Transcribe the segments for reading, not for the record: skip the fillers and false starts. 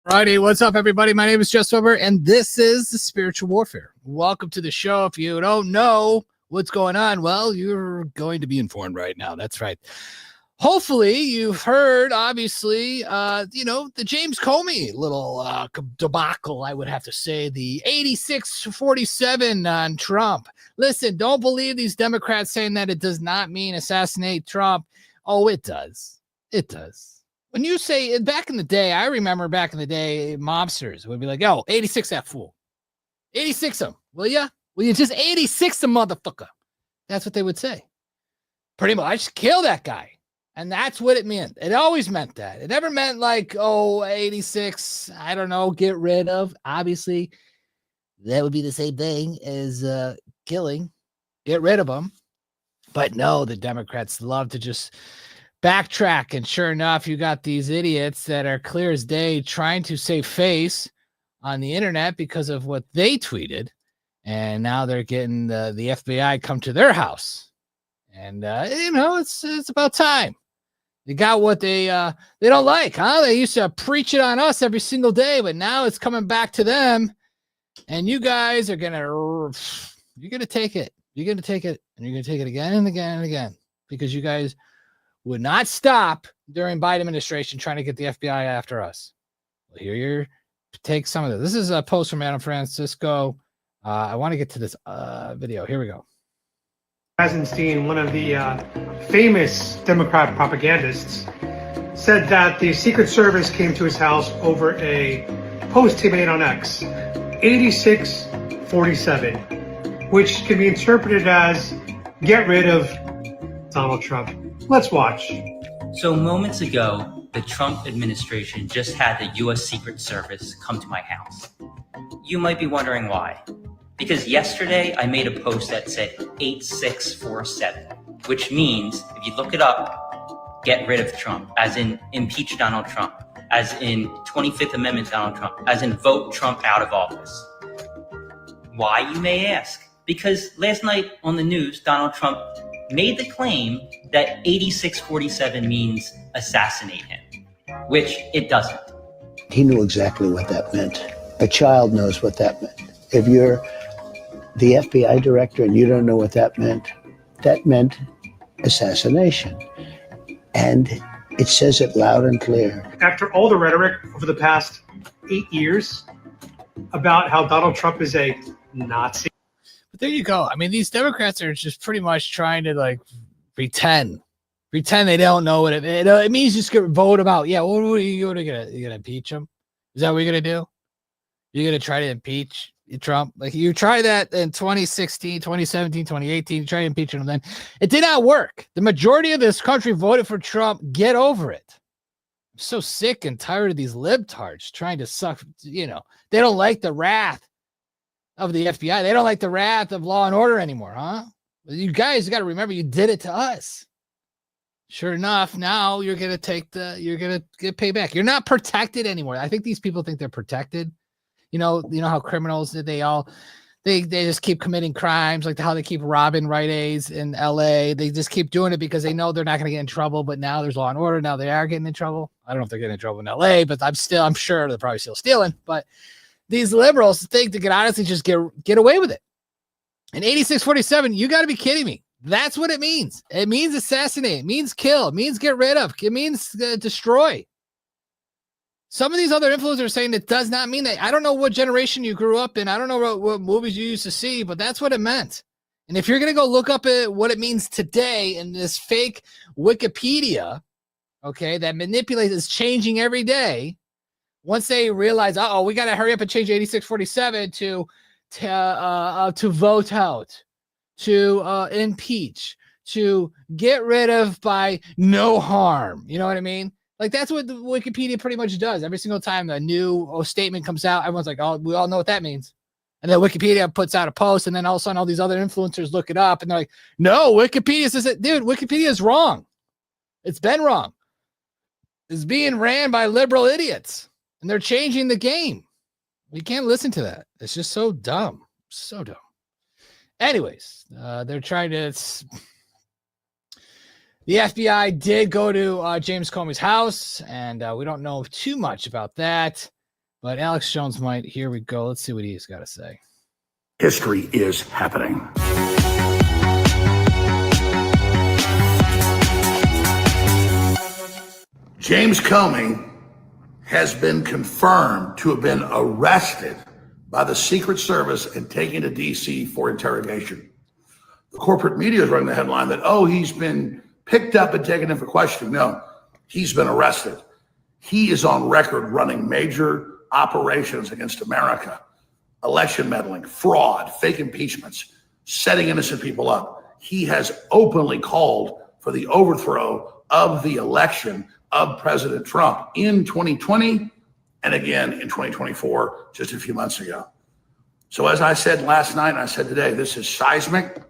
Righty, what's up, everybody? My name is Jess Weber, and this is the Spiritual Warfare. Welcome to the show. If you don't know what's going on, well, you're going to be informed right now. That's right. Hopefully, you've heard, obviously, the James Comey little debacle, I would have to say, the 86-47 on Trump. Listen, don't believe these Democrats saying that it does not mean assassinate Trump. Oh, it does. It does. When you say back in the day, I remember back in the day, mobsters would be like, yo, 86 that fool. 86 him, will ya? Will you just 86 him, motherfucker? That's what they would say. Pretty much, kill that guy. And that's what it meant. It always meant that. It never meant like, 86, I don't know, get rid of. Obviously, that would be the same thing as killing. Get rid of him. But no, the Democrats love to just backtrack, and sure enough, you got these idiots that are clear as day trying to save face on the internet because of what they tweeted, and now they're getting the FBI come to their house, and it's about time. They got what they don't like, huh? They used to preach it on us every single day, but now it's coming back to them, and you guys are gonna take it. You're gonna take it, and you're gonna take it again and again and again because you guys would not stop during Biden administration trying to get the FBI after us. Well, here, take some of this. This is a post from Adam Francisco. I want to get to this video. Here we go. Eisenstein, one of the famous Democrat propagandists, said that the Secret Service came to his house over a post he made on X, 8647, which can be interpreted as get rid of Donald Trump. Let's watch. So moments ago, the Trump administration just had the U.S. Secret Service come to my house. You might be wondering why. Because yesterday I made a post that said 8647, which means, if you look it up, get rid of Trump, as in impeach Donald Trump, as in 25th Amendment Donald Trump, as in vote Trump out of office. Why, you may ask? Because last night on the news, Donald Trump made the claim that 8647 means assassinate him, which it doesn't. He knew exactly what that meant. A child knows what that meant. If you're the FBI director and you don't know what that meant assassination. And it says it loud and clear. After all the rhetoric over the past 8 years about how Donald Trump is a Nazi. But there you go. I mean, these Democrats are just pretty much trying to pretend they don't know what it means. Just get vote about. Yeah, what are you gonna impeach him? Is that what you're gonna do? You're gonna try to impeach Trump? Like you tried that in 2016, 2017, 2018. You try to impeach him, then it did not work. The majority of this country voted for Trump. Get over it. I'm so sick and tired of these libtards trying to suck. They don't like the wrath of the FBI. They don't like the wrath of law and order anymore, huh? You guys got to remember, you did it to us. Sure enough, now you're going to you're going to get payback. You're not protected anymore. I think these people think they're protected. You know how criminals, they just keep committing crimes, like how they keep robbing Rite Aids in LA. They just keep doing it because they know they're not going to get in trouble, but now there's law and order. Now they are getting in trouble. I don't know if they're getting in trouble in LA, but I'm sure they're probably still stealing. But these liberals think they can honestly just get away with it. And 8647, you got to be kidding me. That's what it means. It means assassinate. It means kill. It means get rid of. It means destroy. Some of these other influencers are saying it does not mean that. I don't know what generation you grew up in. I don't know what movies you used to see, but that's what it meant. And if you're going to go look up what it means today in this fake Wikipedia, okay, that manipulates, is changing every day. Once they realize, we got to hurry up and change 8647 to vote out, to impeach, to get rid of by no harm. You know what I mean? Like, that's what the Wikipedia pretty much does. Every single time a new statement comes out, everyone's like, we all know what that means. And then Wikipedia puts out a post, and then all of a sudden all these other influencers look it up, and they're like, no, Wikipedia says it. Dude, Wikipedia is wrong. It's been wrong. It's being ran by liberal idiots, and they're changing the game. We can't listen to that. It's just so dumb. So dumb. Anyways, they're trying to... The FBI did go to James Comey's house, and we don't know too much about that. But Alex Jones might. Here we go. Let's see what he's got to say. History is happening. James Comey has been confirmed to have been arrested by the Secret Service and taken to D.C. for interrogation. The corporate media is running the headline that, oh, he's been picked up and taken in for questioning. No, he's been arrested. He is on record running major operations against America, election meddling, fraud, fake impeachments, setting innocent people up. He has openly called for the overthrow of the election of President Trump in 2020 and again in 2024, just a few months ago. So as I said last night, and I said today, this is seismic.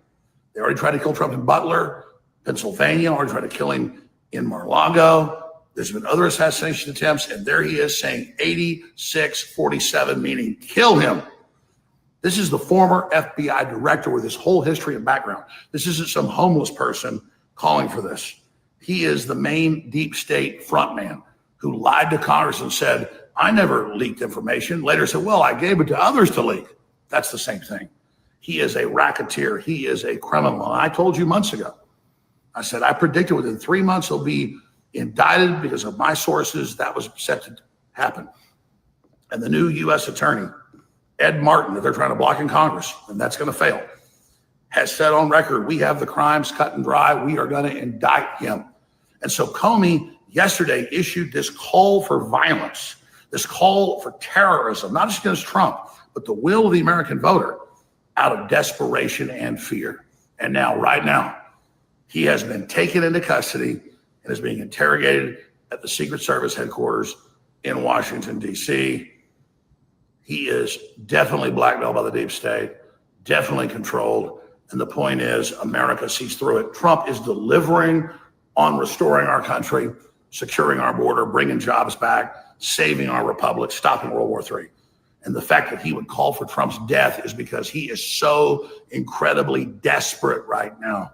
They already tried to kill Trump in Butler, Pennsylvania, already tried to kill him in Mar-a-Lago. There's been other assassination attempts, and there he is saying 86-47, meaning kill him. This is the former FBI director with his whole history and background. This isn't some homeless person calling for this. He is the main deep state frontman who lied to Congress and said, I never leaked information. Later said, well, I gave it to others to leak. That's the same thing. He is a racketeer. He is a criminal. And I told you months ago, I said, I predicted within 3 months he'll be indicted because of my sources. That was set to happen. And the new U.S. attorney, Ed Martin, that they're trying to block in Congress, and that's going to fail, has said on record, we have the crimes cut and dry. We are going to indict him. And so Comey yesterday issued this call for violence, this call for terrorism, not just against Trump, but the will of the American voter out of desperation and fear. And now, right now, he has been taken into custody and is being interrogated at the Secret Service headquarters in Washington, D.C. He is definitely blackmailed by the deep state, definitely controlled. And the point is, America sees through it. Trump is delivering on restoring our country, securing our border, bringing jobs back, saving our republic, stopping World War III. And the fact that he would call for Trump's death is because he is so incredibly desperate right now.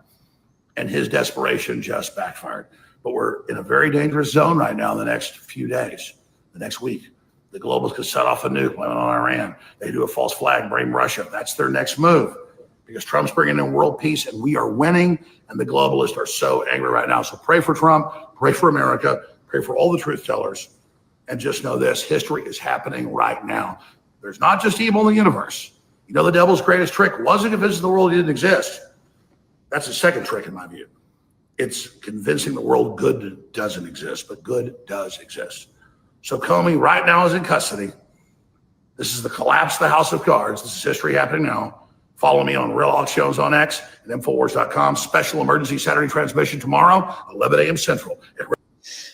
And his desperation just backfired. But we're in a very dangerous zone right now in the next few days, the next week. The globalists could set off a nuke, blame it on Iran. They do a false flag, blame Russia. That's their next move because Trump's bringing in world peace and we are winning. And the globalists are so angry right now. So pray for Trump, pray for America, pray for all the truth tellers. And just know this, history is happening right now. There's not just evil in the universe. You know, the devil's greatest trick wasn't convincing the world he didn't exist. That's the second trick in my view. It's convincing the world good doesn't exist, but good does exist. So Comey right now is in custody. This is the collapse of the House of Cards. This is history happening now. Follow me on Real Alex Jones on X and Infowars.com. Special emergency Saturday transmission tomorrow, 11 a.m. Central.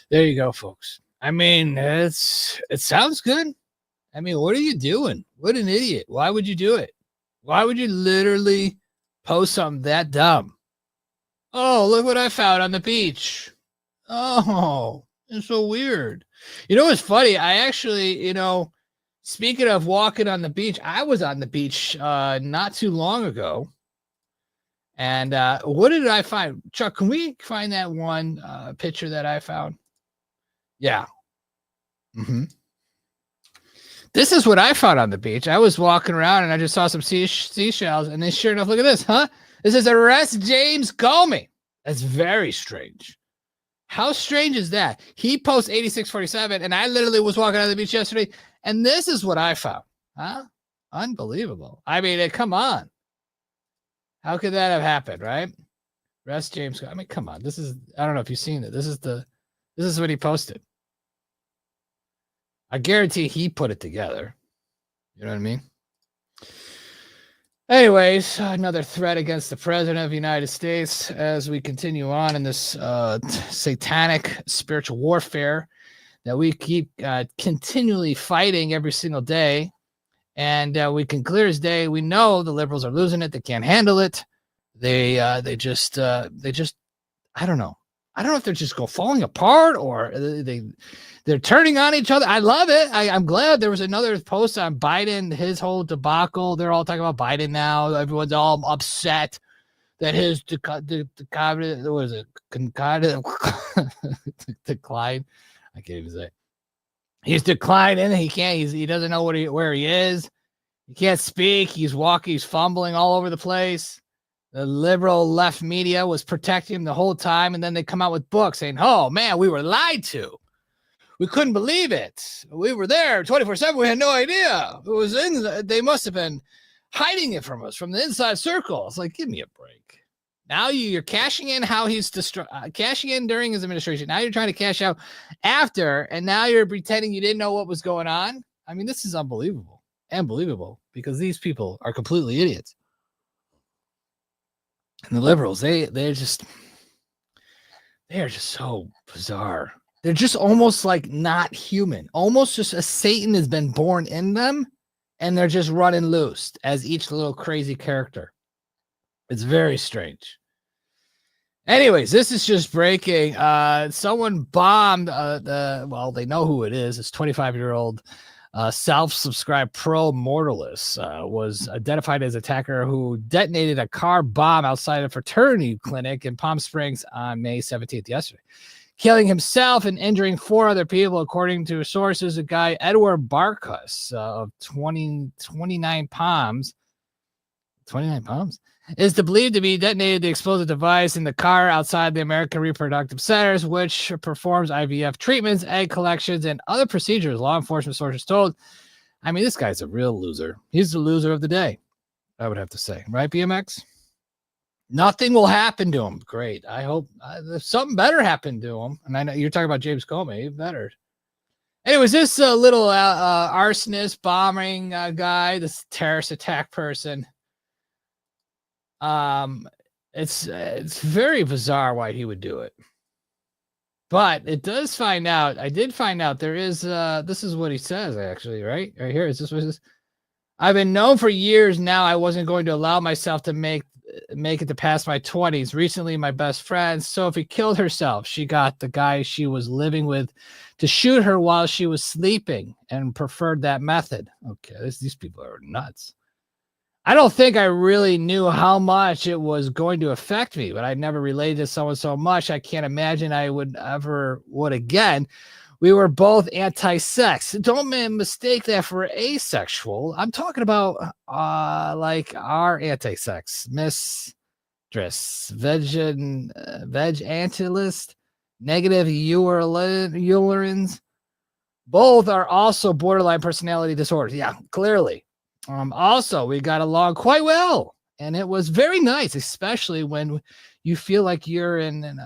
There you go, folks. I mean, it sounds good. I mean, what are you doing? What an idiot. Why would you do it? Why would you literally post something that dumb? Oh, look what I found on the beach. Oh, it's so weird. You know what's funny? I actually, speaking of walking on the beach, I was on the beach not too long ago. And what did I find? Chuck, can we find that one picture that I found? Yeah. Mm-hmm. This is what I found on the beach. I was walking around and I just saw some seashells. And then sure enough, look at this, huh? This is arrest James Comey. That's very strange. How strange is that? He posts 8647 and I literally was walking on the beach yesterday and this is what I found. Huh? Unbelievable. I mean, come on. How could that have happened, right? Arrest James Comey. I mean, come on. This is, I don't know if you've seen it. This is what he posted. I guarantee he put it together. You know what I mean? Anyways, another threat against the president of the United States as we continue on in this satanic spiritual warfare that we keep continually fighting every single day. And we can clear as day. We know the liberals are losing it. They can't handle it. They just I don't know. I don't know if they're just falling apart or they're turning on each other. I love it. I'm glad there was another post on Biden, his whole debacle. They're all talking about Biden now. Everyone's all upset that his decline. I can't even say. He's declining. He doesn't know where he is. He can't speak. He's walking. He's fumbling all over the place. The liberal left media was protecting him the whole time, and then they come out with books saying, "Oh man, we were lied to. We couldn't believe it. We were there 24/7. We had no idea. It was they must have been hiding it from us from the inside circle." It's like, give me a break. Now you're cashing in how he's cashing in during his administration. Now you're trying to cash out after, and now you're pretending you didn't know what was going on. I mean, this is unbelievable. Unbelievable, because these people are completely idiots. And the liberals, they are just so bizarre. They're just almost like not human. Almost just a Satan has been born in them, and they're just running loose as each little crazy character. It's very strange. Anyways, this is just breaking. Someone bombed they know who it is. It's 25-year-old self-subscribed pro-mortalist was identified as attacker who detonated a car bomb outside a fraternity clinic in Palm Springs on May 17th, yesterday, killing himself and injuring 4 other people, according to sources. A guy, Edward Barkus, of 29 Palms, is believed to be detonated the explosive device in the car outside the American Reproductive Centers, which performs IVF treatments, egg collections, and other procedures, law enforcement sources told. I mean, this guy's a real loser. He's the loser of the day, I would have to say. Right, BMX? Nothing will happen to him. Great. I hope something better happened to him. And I know you're talking about James Comey. Better. Anyways, this little arsonist, bombing guy, this terrorist attack person, it's very bizarre why he would do it. But I did find out there is this is what he says, actually, right here. Is this what it is? I've been known for years now I wasn't going to allow myself to make it to past my 20s. Recently, my best friend Sophie killed herself. She got the guy she was living with to shoot her while she was sleeping and preferred that method. Okay, these people are nuts. I don't think I really knew how much it was going to affect me, but I never related to someone so much. I can't imagine I would again. We were both anti-sex. Don't mistake that for asexual. I'm talking about like our anti-sex mistress, vegantilist, negative Eulerins. Both are also borderline personality disorders. Yeah, clearly. Also, we got along quite well, and it was very nice, especially when you feel like you're in an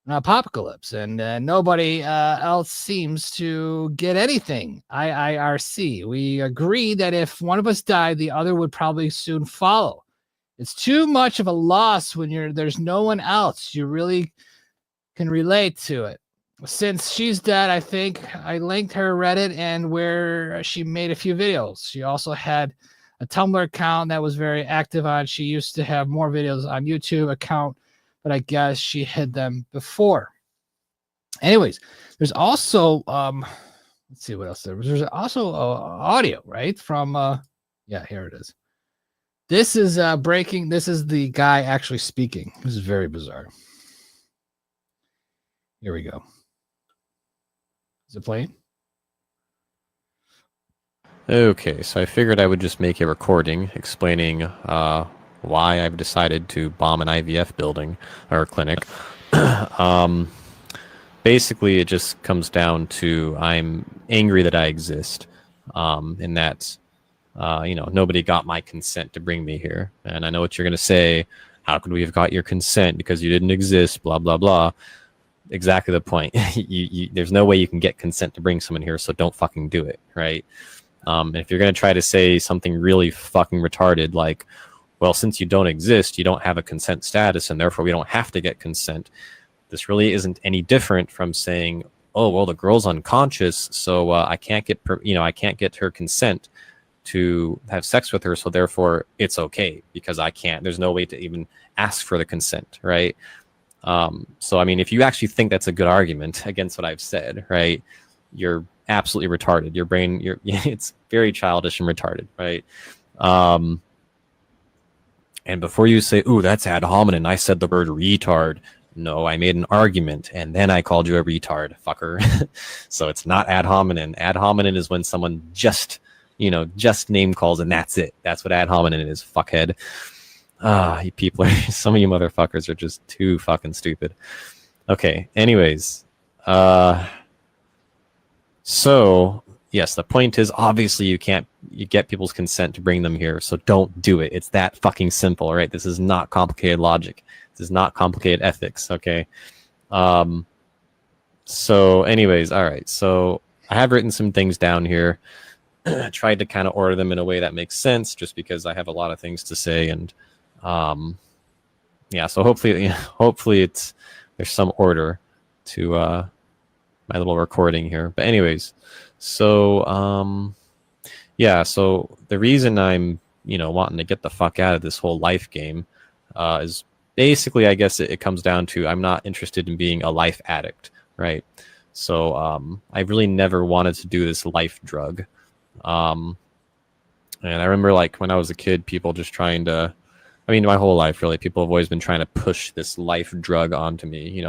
apocalypse and nobody else seems to get anything. IIRC. We agreed that if one of us died, the other would probably soon follow. It's too much of a loss when there's no one else you really can relate to it. Since she's dead, I think I linked her Reddit and where she made a few videos. She also had a Tumblr account that was very active on. She used to have more videos on YouTube account, but I guess she hid them before. Anyways, there's also let's see what else there was. There's also audio, right? From here it is. This is breaking. This is the guy actually speaking. This is very bizarre. Here we go. Is it playing? Okay, so I figured I would just make a recording explaining why I've decided to bomb an IVF building or clinic. Basically, it just comes down to I'm angry that I exist, and that nobody got my consent to bring me here. And I know what you're going to say. How could we have got your consent because you didn't exist? Blah blah blah. Exactly the point. There's no way you can get consent to bring someone here, so don't fucking do it, right? And if you're going to try to say something really fucking retarded, like, well, since you don't exist, you don't have a consent status, and therefore we don't have to get consent, this really isn't any different from saying, oh, well, the girl's unconscious, so I can't get I can't get her consent to have sex with her, so therefore it's okay because I can't. There's no way to even ask for the consent, right? So I mean, if you actually think that's a good argument against what I've said, right, you're absolutely retarded. Your brain, it's very childish and retarded, right? And before you say, "Ooh, that's ad hominem," I said the word retard. No, I made an argument, and then I called you a retard, fucker. So it's not ad hominem. Ad hominem is when someone just name calls, and that's it. That's what ad hominem is, fuckhead. You people some of you motherfuckers are just too fucking stupid. Okay, anyways. So, yes, the point is, obviously, you get people's consent to bring them here, so don't do it. It's that fucking simple, right? This is not complicated logic. This is not complicated ethics, okay? So, anyways, all right. So, I have written some things down here. Tried to kind of order them in a way that makes sense, just because I have a lot of things to say, and yeah. So hopefully there's some order to my little recording here. But anyways, so yeah. So the reason I'm wanting to get the fuck out of this whole life game is basically, I guess it comes down to I'm not interested in being a life addict, right? So I really never wanted to do this life drug. And I remember, like, when I was a kid, people just trying to, I mean, my whole life, really, people have always been trying to push this life drug onto me.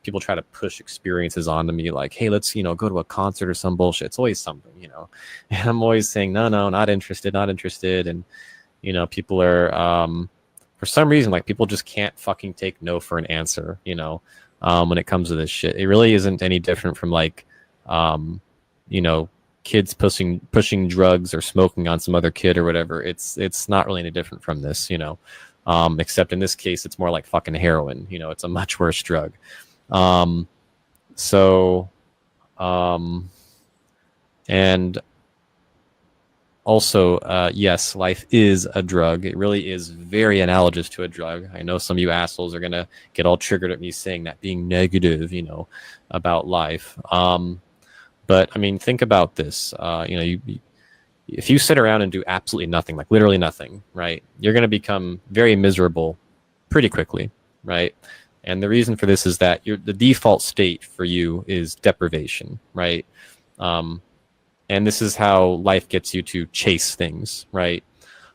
People try to push experiences onto me, like, hey, let's, go to a concert or some bullshit. It's always something, and I'm always saying, no, not interested. And, people are, for some reason, like, people just can't fucking take no for an answer, when it comes to this shit. It really isn't any different from, like, kids pushing drugs or smoking on some other kid or whatever. It's not really any different from this, except in this case it's more like fucking heroin. It's a much worse drug. And also, yes, life is a drug. It really is very analogous to a drug. I know some of you assholes are gonna get all triggered at me saying that, being negative, about life. But I mean, think about this. If you sit around and do absolutely nothing, like literally nothing, right, you're going to become very miserable pretty quickly, right? And the reason for this is that the default state for you is deprivation, right? And this is how life gets you to chase things, right?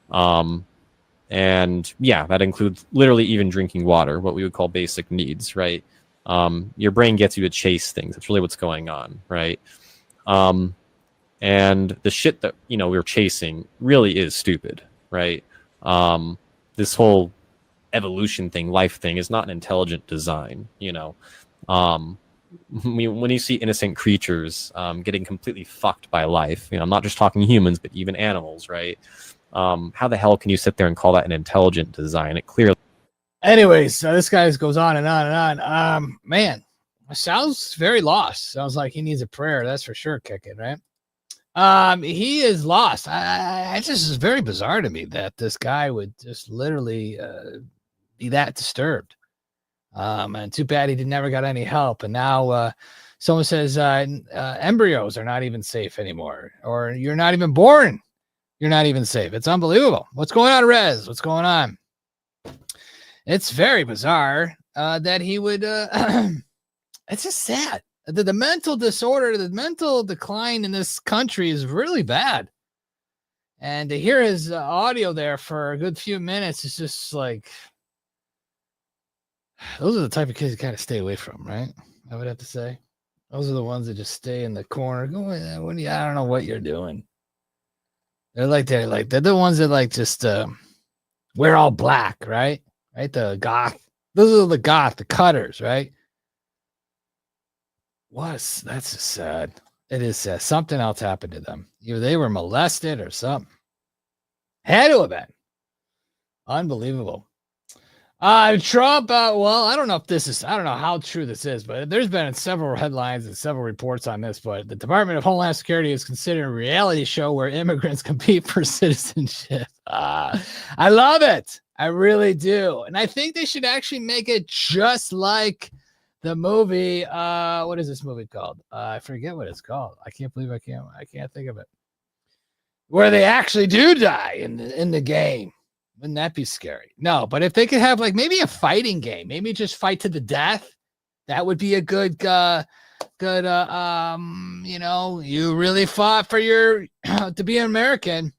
And yeah, that includes literally even drinking water, what we would call basic needs, right? Your brain gets you to chase things. That's really what's going on, right? And the shit that we're chasing really is stupid, right? This whole evolution thing, life thing, is not an intelligent design. When you see innocent creatures getting completely fucked by life, I'm not just talking humans, but even animals, right? How the hell can you sit there and call that an intelligent design? It clearly. Anyways, so this guy goes on and on and on. Man, sounds very lost. Sounds like he needs a prayer. That's for sure. Kicking, right? He is lost. I just is very bizarre to me that this guy would just literally be that disturbed. And too bad he never got any help. And now someone says embryos are not even safe anymore, or you're not even born. You're not even safe. It's unbelievable. What's going on, Rez? What's going on? It's very bizarre that he would. It's just sad. The mental disorder, the mental decline in this country is really bad. And to hear his audio there for a good few minutes is just like, those are the type of kids you kind of stay away from, right? I would have to say. Those are the ones that just stay in the corner going, I don't know what you're doing. They're the ones that like just wear all black, right? Right? The goth. Those are the goth, the cutters, right? That's just sad. It is sad. Something else happened to them. Either they were molested or something. Had to have been. Unbelievable. Trump, well, I don't know how true this is, but there's been several headlines and several reports on this, but the Department of Homeland Security is considering a reality show where immigrants compete for citizenship. I love it. I really do. And I think they should actually make it just like The movie, what is this movie called? I forget what it's called. I can't believe I can't think of it. Where they actually do die in the game. Wouldn't that be scary? No, but if they could have like maybe a fighting game, maybe just fight to the death, that would be a good you know, you really fought for your to be an American.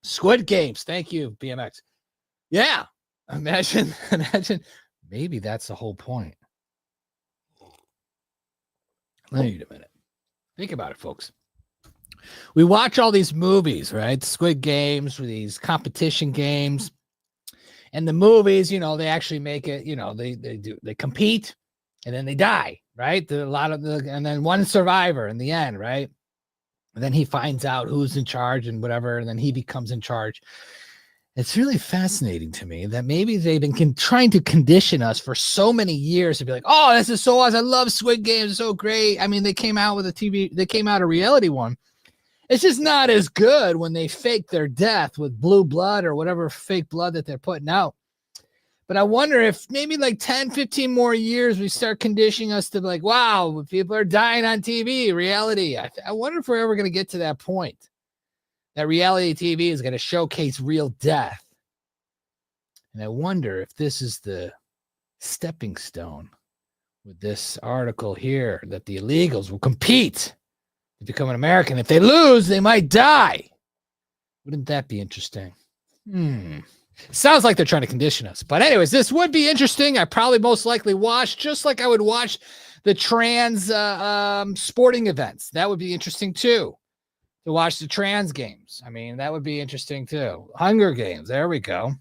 Squid Games. Thank you, BMX. Yeah. Imagine maybe that's the whole point. Wait a minute. Think about it, folks. We watch all these movies, right? Squid Games, these competition games. And the movies, you know, they actually make it, you know, they compete and then they die, right? And then one survivor in the end, right? And then he finds out who's in charge and whatever, and then he becomes in charge. It's really fascinating to me that maybe they've been trying to condition us for so many years to be like, oh, this is so awesome. I love Squid Games. It's so great. I mean, they came out a reality one. It's just not as good when they fake their death with blue blood or whatever fake blood that they're putting out. But I wonder if maybe like 10, 15 more years, we start conditioning us to be like, wow, people are dying on TV, reality. I wonder if we're ever going to get to that point. That reality TV is going to showcase real death. And I wonder if this is the stepping stone with this article here, that the illegals will compete to become an American. If they lose, they might die. Wouldn't that be interesting? Sounds like they're trying to condition us. But anyways, this would be interesting. I probably most likely watch, just like I would watch the trans sporting events. That would be interesting too. To watch the trans games. I mean, that would be interesting too. Hunger Games. There we go.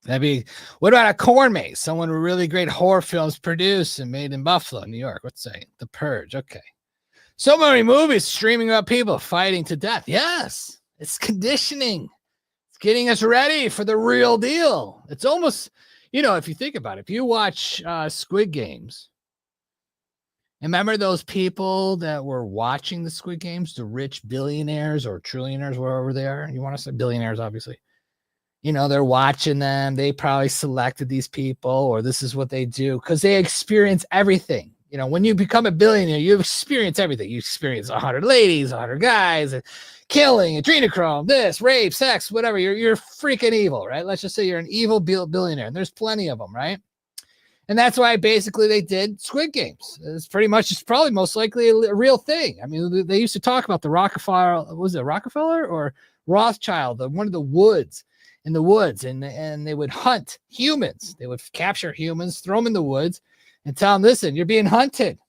What about a corn maze? Someone with really great horror films produced and made in Buffalo, New York. Let's say The Purge. Okay. So many movies streaming about people fighting to death. Yes. It's conditioning. It's getting us ready for the real deal. It's almost, you know, if you think about it, if you watch Squid Games, remember those people that were watching the Squid Games, the rich billionaires or trillionaires, wherever they are. You want to say billionaires, obviously. You know, they're watching them. They probably selected these people, or this is what they do because they experience everything. You know, when you become a billionaire, you experience everything. You experience 100 ladies, 100 guys, killing, adrenochrome, this, rape, sex, whatever. You're freaking evil, right? Let's just say you're an evil billionaire, and there's plenty of them, right? And that's why basically they did Squid Games. It's probably most likely a real thing. I mean, they used to talk about the Rockefeller, was it Rockefeller or Rothschild, one of the woods, and they would hunt humans. They would capture humans, throw them in the woods, and tell them, listen, you're being hunted.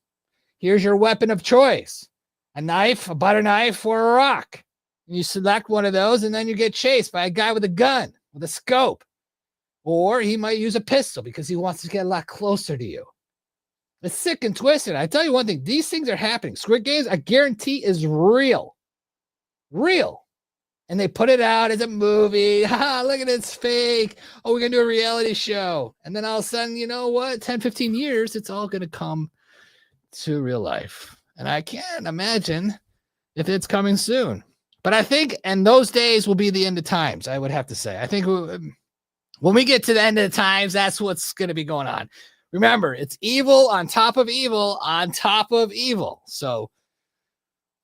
Here's your weapon of choice. A knife, a butter knife, or a rock. And you select one of those, and then you get chased by a guy with a gun, with a scope. Or he might use a pistol because he wants to get a lot closer to you. It's sick and twisted. I tell you one thing, these things are happening. Squid Games, I guarantee, is real. Real. And they put it out as a movie. Ha, look at it, it's fake. Oh, we're going to do a reality show. And then all of a sudden, you know what? 10, 15 years, it's all going to come to real life. And I can't imagine if it's coming soon. But I think, and those days will be the end of times, I would have to say. I think when we get to the end of the times, that's what's going to be going on. Remember, it's evil on top of evil on top of evil. So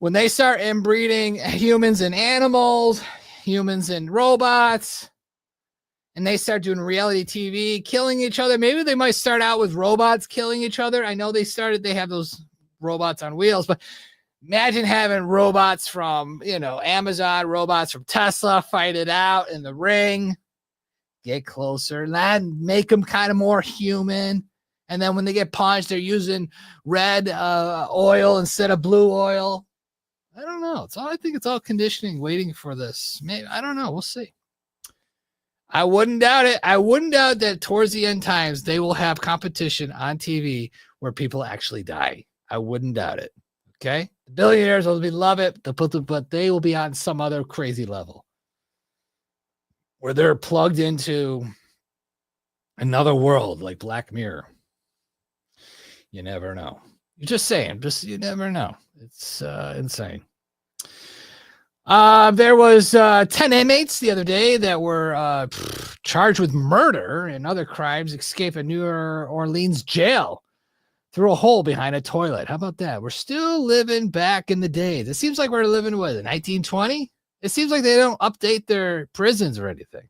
when they start inbreeding humans and animals, humans and robots, and they start doing reality TV, killing each other, maybe they might start out with robots killing each other. I know they have those robots on wheels, but imagine having robots from, Amazon, robots from Tesla fight it out in the ring. Get closer, and make them kind of more human. And then when they get punched, they're using red oil instead of blue oil. I don't know. I think it's all conditioning, waiting for this. Maybe, I don't know. We'll see. I wouldn't doubt it. I wouldn't doubt that towards the end times, they will have competition on TV where people actually die. I wouldn't doubt it. Okay? The billionaires will love it, but they will be on some other crazy level where they're plugged into another world like Black Mirror. You never know. You're just saying, you never know. It's insane. There was 10 inmates the other day that were charged with murder and other crimes escape a New Orleans jail through a hole behind a toilet. How about that? We're still living back in the days. It seems like we're living, what, 1920? It seems like they don't update their prisons or anything.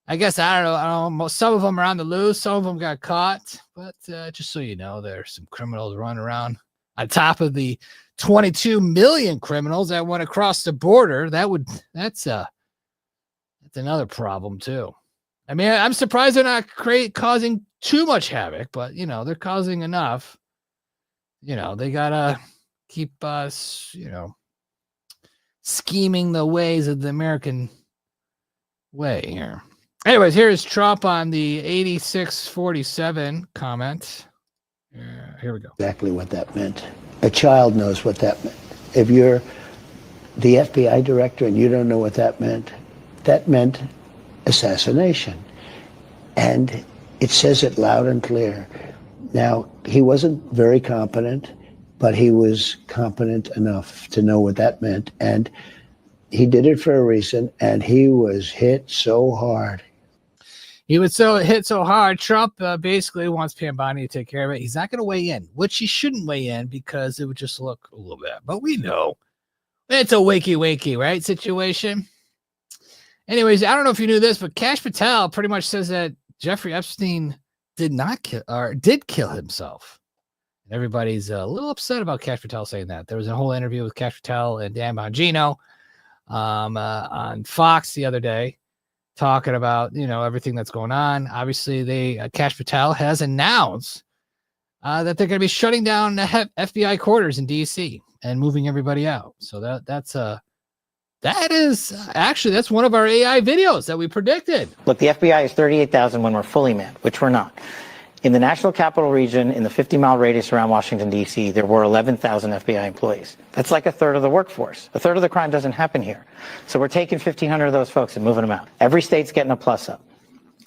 I guess, I don't know. Some of them are on the loose. Some of them got caught. But just so you know, there's some criminals running around on top of the 22 million criminals that went across the border. That's another problem too. I mean, I'm surprised they're not causing too much havoc, but they're causing enough. They gotta keep us, scheming the ways of the American way here. Anyways, here is Trump on the 8647 comment. Here we go. Exactly what that meant. A child knows what that meant. If you're the FBI director and you don't know what that meant assassination. And it says it loud and clear. Now, he wasn't very competent, but he was competent enough to know what that meant. And he did it for a reason, and he was hit so hard. He was hit so hard. Trump basically wants Pam Bondi to take care of it. He's not going to weigh in, which he shouldn't weigh in because it would just look a little bit. But we know it's a wakey, right, situation. Anyways, I don't know if you knew this, but Kash Patel pretty much says that Jeffrey Epstein did kill himself. Everybody's a little upset about Kash Patel saying that. There was a whole interview with Kash Patel and Dan Bongino on Fox the other day, talking about everything that's going on. Obviously, Kash Patel has announced that they're going to be shutting down the FBI quarters in DC and moving everybody out. So that's one of our AI videos that we predicted. Look, the FBI is 38,000 when we're fully manned, which we're not. In the National Capital Region, in the 50-mile radius around Washington, D.C., there were 11,000 FBI employees. That's like a third of the workforce. A third of the crime doesn't happen here. So we're taking 1,500 of those folks and moving them out. Every state's getting a plus up.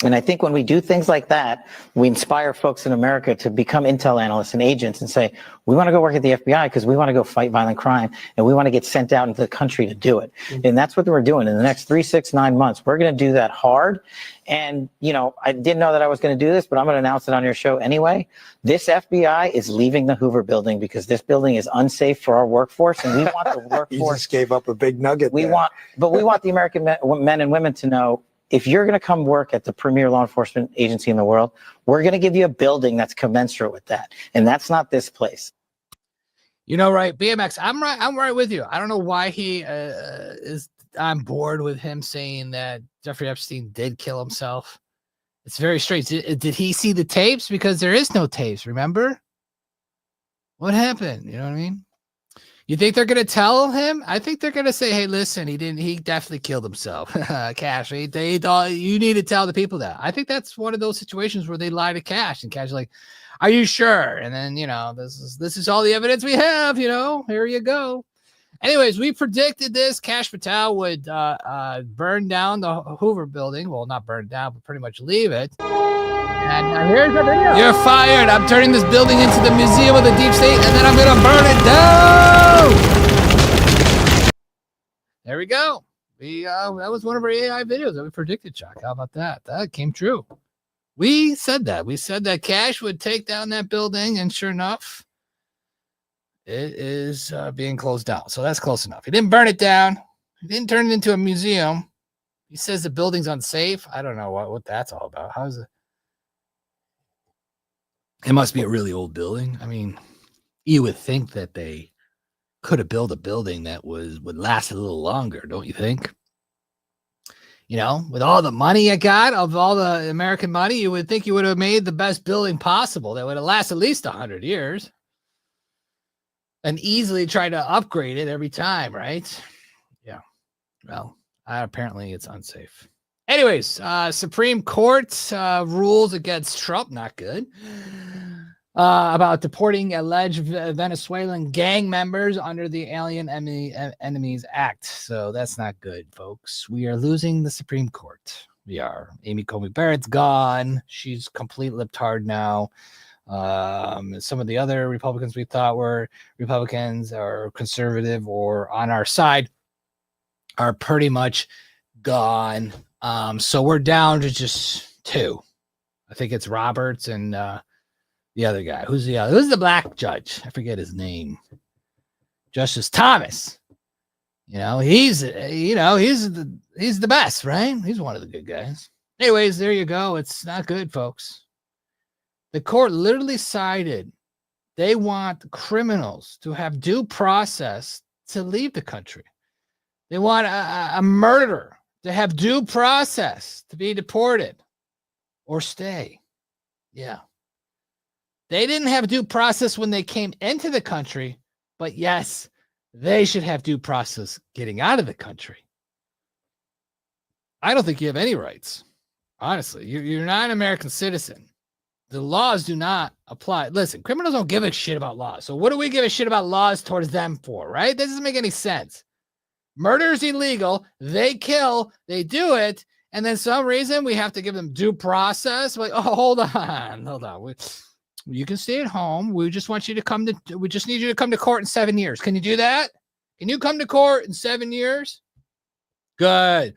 And I think when we do things like that, we inspire folks in America to become intel analysts and agents and say, we want to go work at the FBI because we want to go fight violent crime and we want to get sent out into the country to do it. Mm-hmm. And that's what we're doing in the next 3, 6, 9 months. We're going to do that hard. And, I didn't know that I was going to do this, but I'm going to announce it on your show anyway. This FBI is leaving the Hoover building because this building is unsafe for our workforce. And we want the workforce. You just gave up a big nugget. We want the American men and women to know, if you're going to come work at the premier law enforcement agency in the world, we're going to give you a building that's commensurate with that. And that's not this place. Right. BMX, I'm right with you. I don't know why he is on board with him saying that Jeffrey Epstein did kill himself. It's very strange. Did he see the tapes? Because there is no tapes, remember? What happened? You know what I mean? You think they're going to tell him? I think they're going to say, hey, listen, he definitely killed himself. Kash, they thought you need to tell the people that. I think that's one of those situations where they lie to Kash, and Kash is like, are you sure? And then, this is all the evidence we have, here you go. Anyways, we predicted this. Kash Patel would burn down the Hoover building. Well, not burn it down, but pretty much leave it. And here's the video. You're fired. I'm turning this building into the Museum of the Deep State, and then I'm going to burn it down. There we go. That was one of our AI videos that we predicted, Chuck. How about that? That came true. We said that. We said that Kash would take down that building, and sure enough, it is being closed down. So that's close enough. He didn't burn it down. He didn't turn it into a museum. He says the building's unsafe. I don't know what that's all about. How is it? It must be a really old building. I mean, you would think that they could have built a building that would last a little longer, don't you think? With all the money you got, of all the American money, you would think you would have made the best building possible that would have lasted at least 100 years. And easily try to upgrade it every time, right? Yeah. Well, apparently it's unsafe. Anyways, Supreme Court rules against Trump, not good, about deporting alleged Venezuelan gang members under the Alien Enemies Act. So that's not good, folks. We are losing the Supreme Court. We are. Amy Comey Barrett's gone. She's complete libtard now. Some of the other Republicans we thought were Republicans or conservative or on our side are pretty much gone. So we're down to just two. I think it's Roberts and The other guy. Who's the other? Who's the black judge? I forget his name. Justice Thomas. He's the best, right? He's one of the good guys. Anyways, there you go. It's not good, folks. The court literally cited they want criminals to have due process to leave the country. They want a murderer to have due process to be deported or stay. Yeah. They didn't have due process when they came into the country, but yes, they should have due process getting out of the country. I don't think you have any rights. Honestly, you're not an American citizen. The laws do not apply. Listen, criminals don't give a shit about laws. So what do we give a shit about laws towards them for, right? That doesn't make any sense. Murder is illegal. They kill. They do it. And then some reason we have to give them due process. Like, oh, hold on. You can stay at home. We just need you to come to court in 7 years. Can you do that? Can you come to court in 7 years? Good.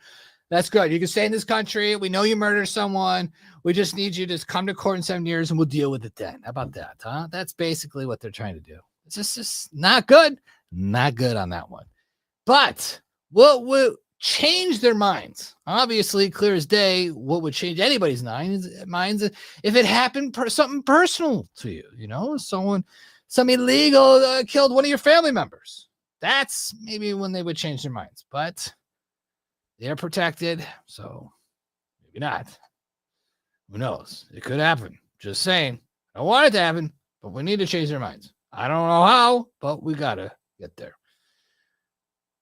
That's good. You can stay in this country. We know you murdered someone. We just need you to come to court in 7 years and we'll deal with it then. How about that? Huh? That's basically what they're trying to do. It's just not good. Not good on that one. But what would change their minds? Obviously, clear as day, what would change anybody's minds if it happened something personal to you, some illegal killed one of your family members. That's maybe when they would change their minds, but they're protected, so maybe not. Who knows? It could happen. Just saying. I don't want it to happen, but we need to change their minds. I don't know how, but we got to get there.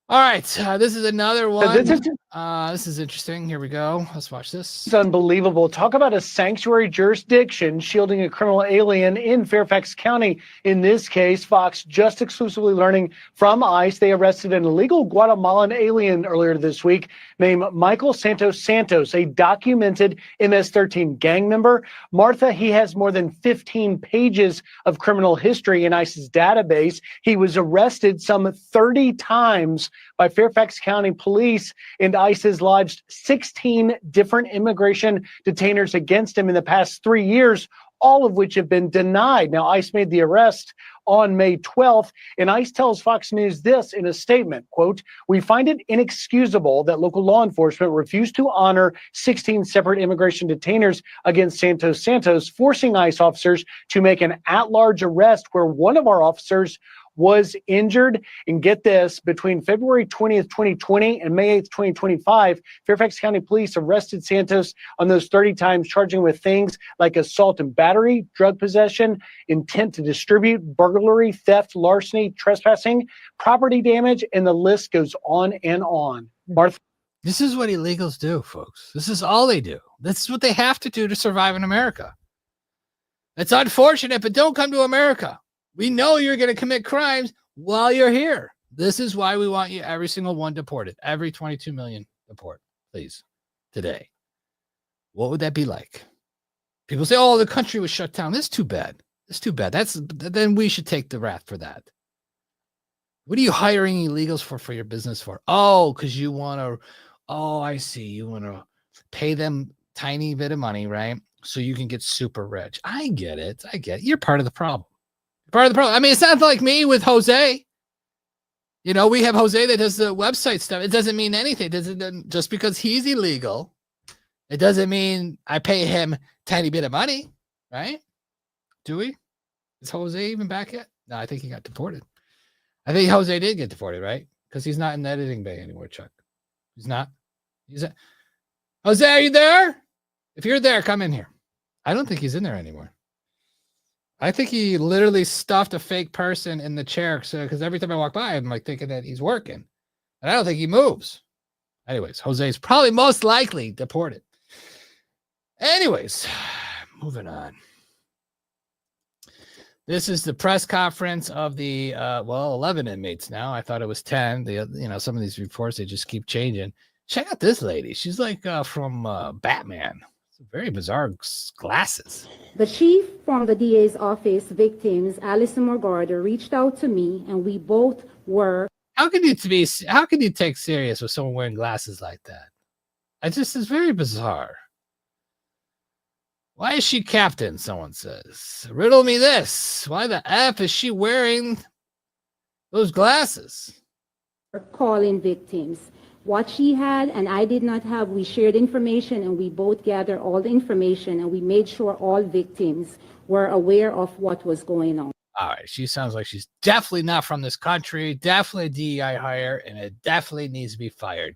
All right. This is another one. This is interesting. Here we go. Let's watch this. It's unbelievable. Talk about a sanctuary jurisdiction shielding a criminal alien in Fairfax County. In this case, Fox just exclusively learning from ICE. They arrested an illegal Guatemalan alien earlier this week named Michael Santos, a documented MS-13 gang member. Martha, he has more than 15 pages of criminal history in ICE's database. He was arrested some 30 times by Fairfax County Police, and ICE has lodged 16 different immigration detainers against him in the past 3 years, all of which have been denied. Now, ICE made the arrest on May 12th, and ICE tells Fox News this in a statement, quote, "We find it inexcusable that local law enforcement refused to honor 16 separate immigration detainers against Santos, forcing ICE officers to make an at-large arrest where one of our officers was injured." And get this, between February 20th, 2020 and May 8th, 2025, Fairfax County Police arrested Santos on those 30 times, charging with things like assault and battery, drug possession, intent to distribute, burglary, theft, larceny, trespassing, property damage, and the list goes on and on. Martha? This is what illegals do, folks. This is all they do. This is what they have to do to survive in America. It's unfortunate, but don't come to America. We know you're going to commit crimes while you're here. This is why we want you, every single one, deported. Every 22 million deport, please, today. What would that be like? People say, oh, the country was shut down. That's too bad. That's too bad. Then we should take the wrath for that. What are you hiring illegals for your business for? Oh, because you want to, I see. You want to pay them tiny bit of money, right? So you can get super rich. I get it. You're part of the problem. I mean, it's not like me with Jose. We have Jose that does the website stuff. It doesn't mean anything. Just because he's illegal, it doesn't mean I pay him tiny bit of money, right? Do we? Is Jose even back yet? No, I think he got deported. I think Jose did get deported, right? Because he's not in the editing bay anymore, Chuck. He's not. Jose, are you there? If you're there, come in here. I don't think he's in there anymore. I think he literally stuffed a fake person in the chair because every time I walk by, I'm like thinking that he's working. And I don't think he moves. Anyways, Jose's probably most likely deported. Anyways, moving on. This is the press conference of the 11 inmates now. I thought it was 10. Some of these reports, they just keep changing. Check out this lady. She's like from Batman. Very bizarre glasses. The chief from the DA's office, victims, Alison Morgarder, reached out to me, and we both were. How can you take serious with someone wearing glasses like that? It's very bizarre. Why is she captain? Someone says. Riddle me this. Why the F is she wearing those glasses? Calling victims. What she had and I did not have, we shared information and we both gathered all the information and we made sure all victims were aware of what was going on. All right. She sounds like she's definitely not from this country, definitely a DEI hire, and it definitely needs to be fired.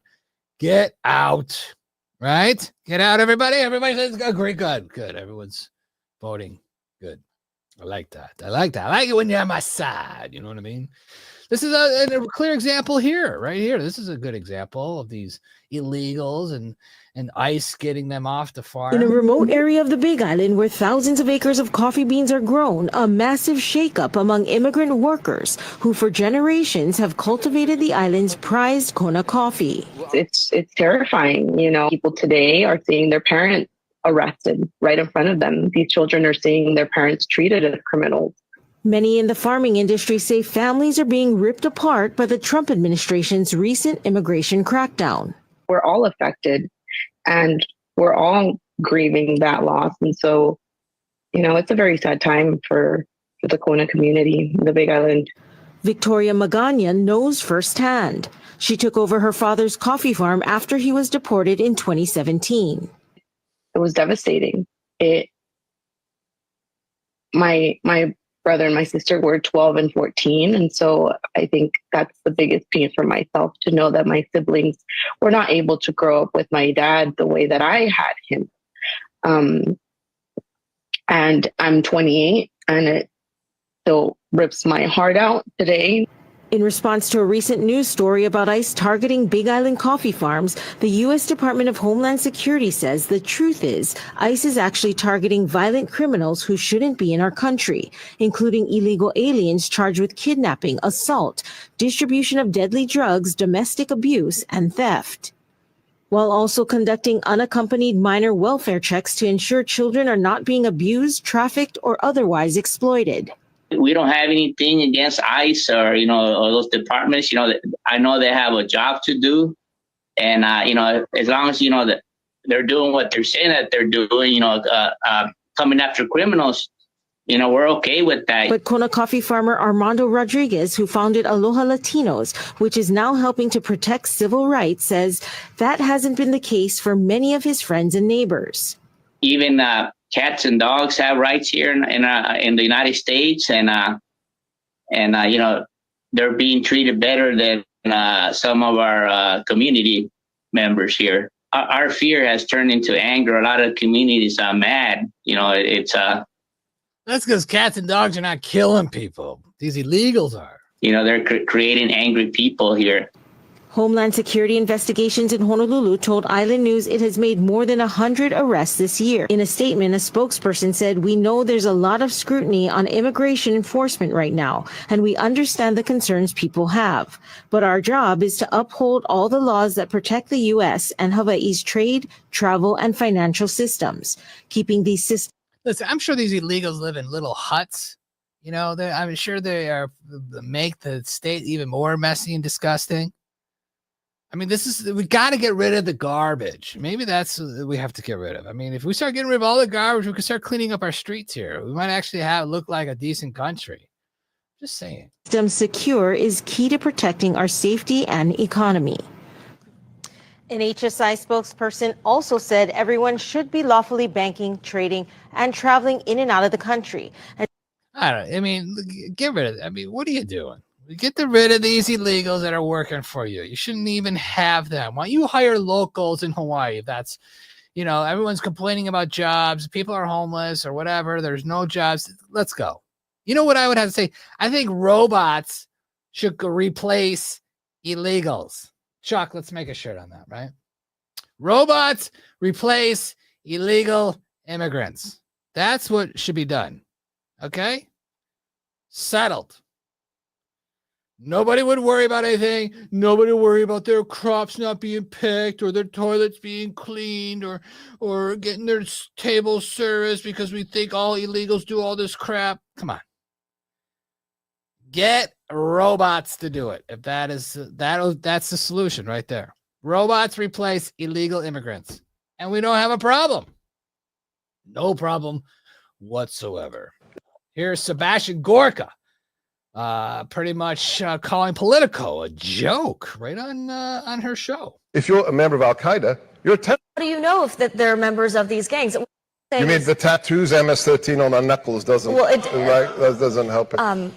Get out. Right? Get out, everybody. Everybody says, agree. Good. Everyone's voting. Good. I like that. I like it when you're on my side. You know what I mean? This is a clear example here, right here. This is a good example of these illegals and ICE getting them off the farm. In a remote area of the Big Island where thousands of acres of coffee beans are grown, a massive shakeup among immigrant workers who for generations have cultivated the island's prized Kona coffee. It's terrifying. You know, people today are seeing their parents arrested right in front of them. These children are seeing their parents treated as criminals. Many in the farming industry say families are being ripped apart by the Trump administration's recent immigration crackdown. We're all affected and we're all grieving that loss. And so, you know, it's a very sad time for the Kona community, the Big Island. Victoria Magana knows firsthand. She took over her father's coffee farm after he was deported in 2017. It was devastating. My brother and my sister were 12 and 14. And so I think that's the biggest pain for myself, to know that my siblings were not able to grow up with my dad the way that I had him. And I'm 28 and it still rips my heart out today. In response to a recent news story about ICE targeting Big Island coffee farms, the U.S. Department of Homeland Security says the truth is ICE is actually targeting violent criminals who shouldn't be in our country, including illegal aliens charged with kidnapping, assault, distribution of deadly drugs, domestic abuse, and theft, while also conducting unaccompanied minor welfare checks to ensure children are not being abused, trafficked, or otherwise exploited. We don't have anything against ICE or, or those departments. I know they have a job to do. And, as long as, that they're doing what they're saying that they're doing, coming after criminals, we're okay with that. But Kona coffee farmer Armando Rodriguez, who founded Aloha Latinos, which is now helping to protect civil rights, says that hasn't been the case for many of his friends and neighbors. Even cats and dogs have rights here in the United States, and they're being treated better than some of our community members here. Our fear has turned into anger. A lot of communities are mad. That's because cats and dogs are not killing people. These illegals are. They're creating angry people here. Homeland Security investigations in Honolulu told Island News it has made more than 100 arrests this year. In a statement, a spokesperson said, "We know there's a lot of scrutiny on immigration enforcement right now, and we understand the concerns people have. But our job is to uphold all the laws that protect the U.S. and Hawaii's trade, travel, and financial systems. Keeping these systems..." Listen, I'm sure these illegals live in little huts. I'm sure they make the state even more messy and disgusting. I mean, we got to get rid of the garbage. Maybe that's what we have to get rid of. I mean, if we start getting rid of all the garbage, we can start cleaning up our streets here. We might actually look like a decent country. Just saying. System secure is key to protecting our safety and economy. An HSI spokesperson also said everyone should be lawfully banking, trading, and traveling in and out of the country. Get rid of it. I mean, what are you doing? Get rid of these illegals that are working for you. You shouldn't even have them. Why don't you hire locals in Hawaii? If that's, everyone's complaining about jobs. People are homeless or whatever. There's no jobs. Let's go. You know what I would have to say? I think robots should replace illegals. Chuck, let's make a shirt on that, right? Robots replace illegal immigrants. That's what should be done. Okay? Settled. Nobody would worry about anything. Nobody would worry about their crops not being picked or their toilets being cleaned or getting their table serviced because we think all illegals do all this crap. Come on. Get robots to do it. If that's the solution right there. Robots replace illegal immigrants. And we don't have a problem. No problem whatsoever. Here's Sebastian Gorka, pretty much calling Politico a joke right on her show. If you're a member of Al Qaeda, you're a terrorist. How do you know if that they're members of these gangs? You mean the tattoos, MS-13 on our knuckles doesn't? Well, that doesn't help it.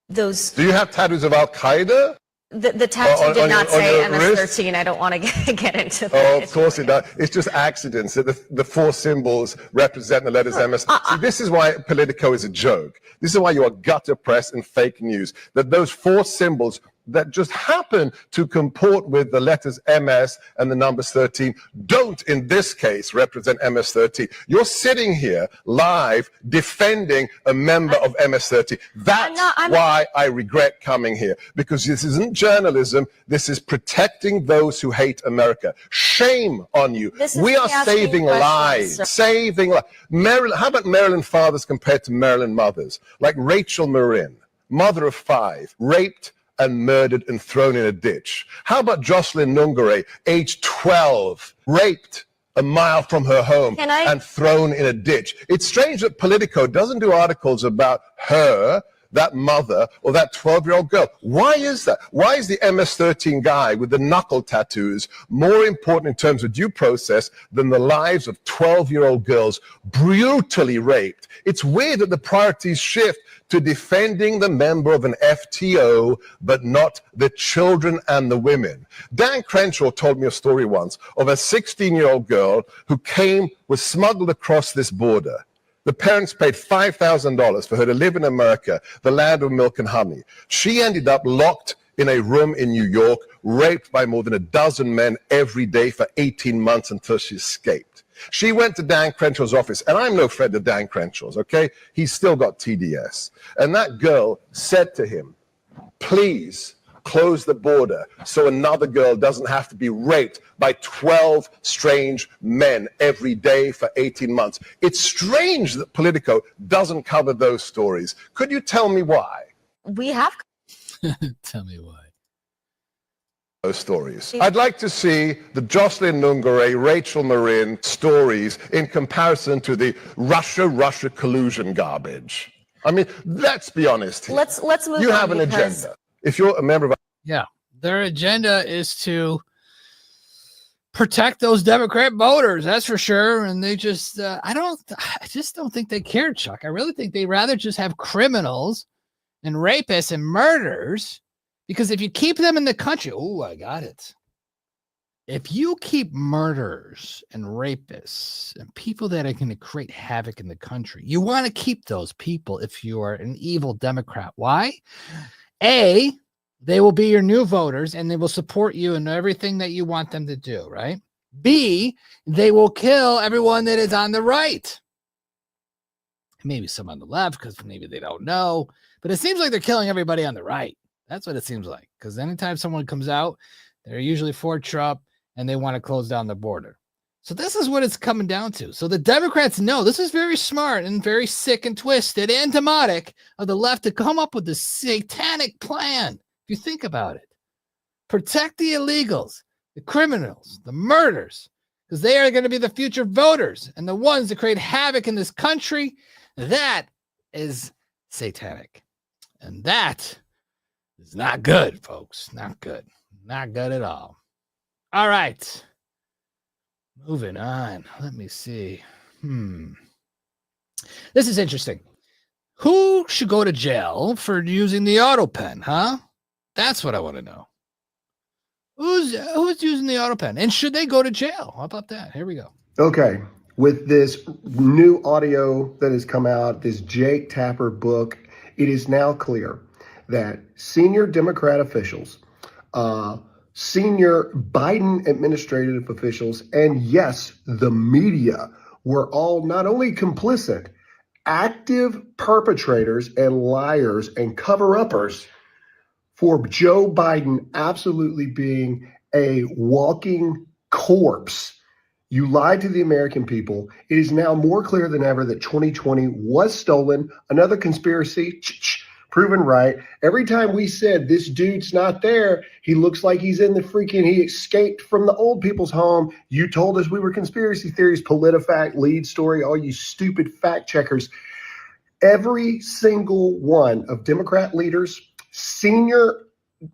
Those. Do you have tattoos of Al Qaeda? The tattoo did not say MS-13. Wrist? I don't want to get into that. Oh, of course it does. It's just accidents. The four symbols represent the letters MS. See, this is why Politico is a joke. This is why you are gutter press and fake news. That those four symbols that just happen to comport with the letters MS and the numbers 13 don't, in this case, represent MS-13. You're sitting here live defending a member of MS-13. That's why I regret coming here, because this isn't journalism. This is protecting those who hate America. Shame on you. We are saving lives. Saving lives. How about Maryland fathers compared to Maryland mothers? Like Rachel Marin, mother of 5, raped and murdered and thrown in a ditch. How about Jocelyn Nungare, age 12, raped a mile from her home and thrown in a ditch? It's strange that Politico doesn't do articles about her, that mother, or that 12-year-old girl. Why is that? Why is the MS-13 guy with the knuckle tattoos more important in terms of due process than the lives of 12-year-old girls brutally raped? It's weird that the priorities shift to defending the member of an FTO, but not the children and the women. Dan Crenshaw told me a story once of a 16-year-old girl who was smuggled across this border. The parents paid $5,000 for her to live in America, the land of milk and honey. She ended up locked in a room in New York, raped by more than a dozen men every day for 18 months until she escaped. She went to Dan Crenshaw's office, and I'm no friend of Dan Crenshaw's, okay? He's still got TDS. And that girl said to him, please close the border so another girl doesn't have to be raped by 12 strange men every day for 18 months. It's strange that Politico doesn't cover those stories. Could you tell me why? We have. Tell me why. Those stories. I'd like to see the Jocelyn Nungare, Rachel Marin stories in comparison to the Russia collusion garbage. I mean, let's be honest here. Let's move on. You have an agenda. If you're a member of... Yeah, their agenda is to protect those Democrat voters, that's for sure. And they just, I just don't think they care, Chuck. I really think they'd rather just have criminals and rapists and murderers, because if you keep them in the country, oh, I got it. If you keep murderers and rapists and people that are going to create havoc in the country, you want to keep those people if you are an evil Democrat. Why? A, they will be your new voters and they will support you in everything that you want them to do, right? B, they will kill everyone that is on the right. Maybe some on the left because maybe they don't know. But it seems like they're killing everybody on the right. That's what it seems like. Because anytime someone comes out, they're usually for Trump and they want to close down the border. So this is what it's coming down to. So the Democrats know this is very smart and very sick and twisted and demonic of the left to come up with this satanic plan. If you think about it, protect the illegals, the criminals, the murders, because they are going to be the future voters and the ones that create havoc in this country. That is satanic. And that is not good, folks. Not good. Not good at all. All right. Moving on. Let me see. This is interesting. Who should go to jail for using the auto pen, huh? That's what I want to know. Who's using the auto pen? And should they go to jail? How about that? Here we go. Okay. With this new audio that has come out, this Jake Tapper book, it is now clear that senior Democrat officials, senior Biden administrative officials, and yes, the media were all not only complicit, active perpetrators and liars and cover-uppers for Joe Biden absolutely being a walking corpse. You lied to the American people. It is now more clear than ever that 2020 was stolen. Another conspiracy proven right. Every time we said this dude's not there, he looks like he's in the freaking, he escaped from the old people's home. You told us we were conspiracy theories, PolitiFact, lead story, all you stupid fact checkers. Every single one of Democrat leaders, senior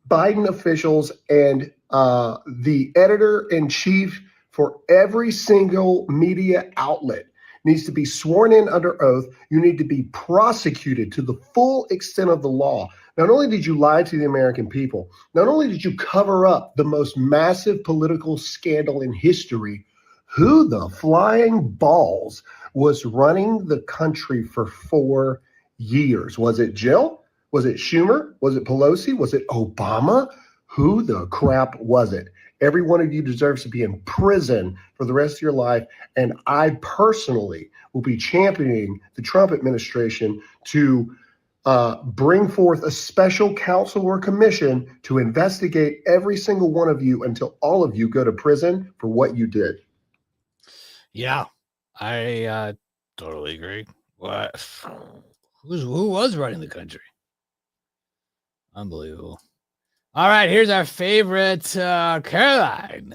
Biden officials, and the editor-in-chief for every single media outlet needs to be sworn in under oath. You need to be prosecuted to the full extent of the law. Not only did you lie to the American people, not only did you cover up the most massive political scandal in history, who the flying balls was running the country for 4 years? Was it Jill? Was it Schumer? Was it Pelosi? Was it Obama? Who the crap was it? Every one of you deserves to be in prison for the rest of your life. And I personally will be championing the Trump administration to bring forth a special counsel or commission to investigate every single one of you until all of you go to prison for what you did. Yeah, I totally agree. What? Who was running the country? Unbelievable. All right, here's our favorite Caroline.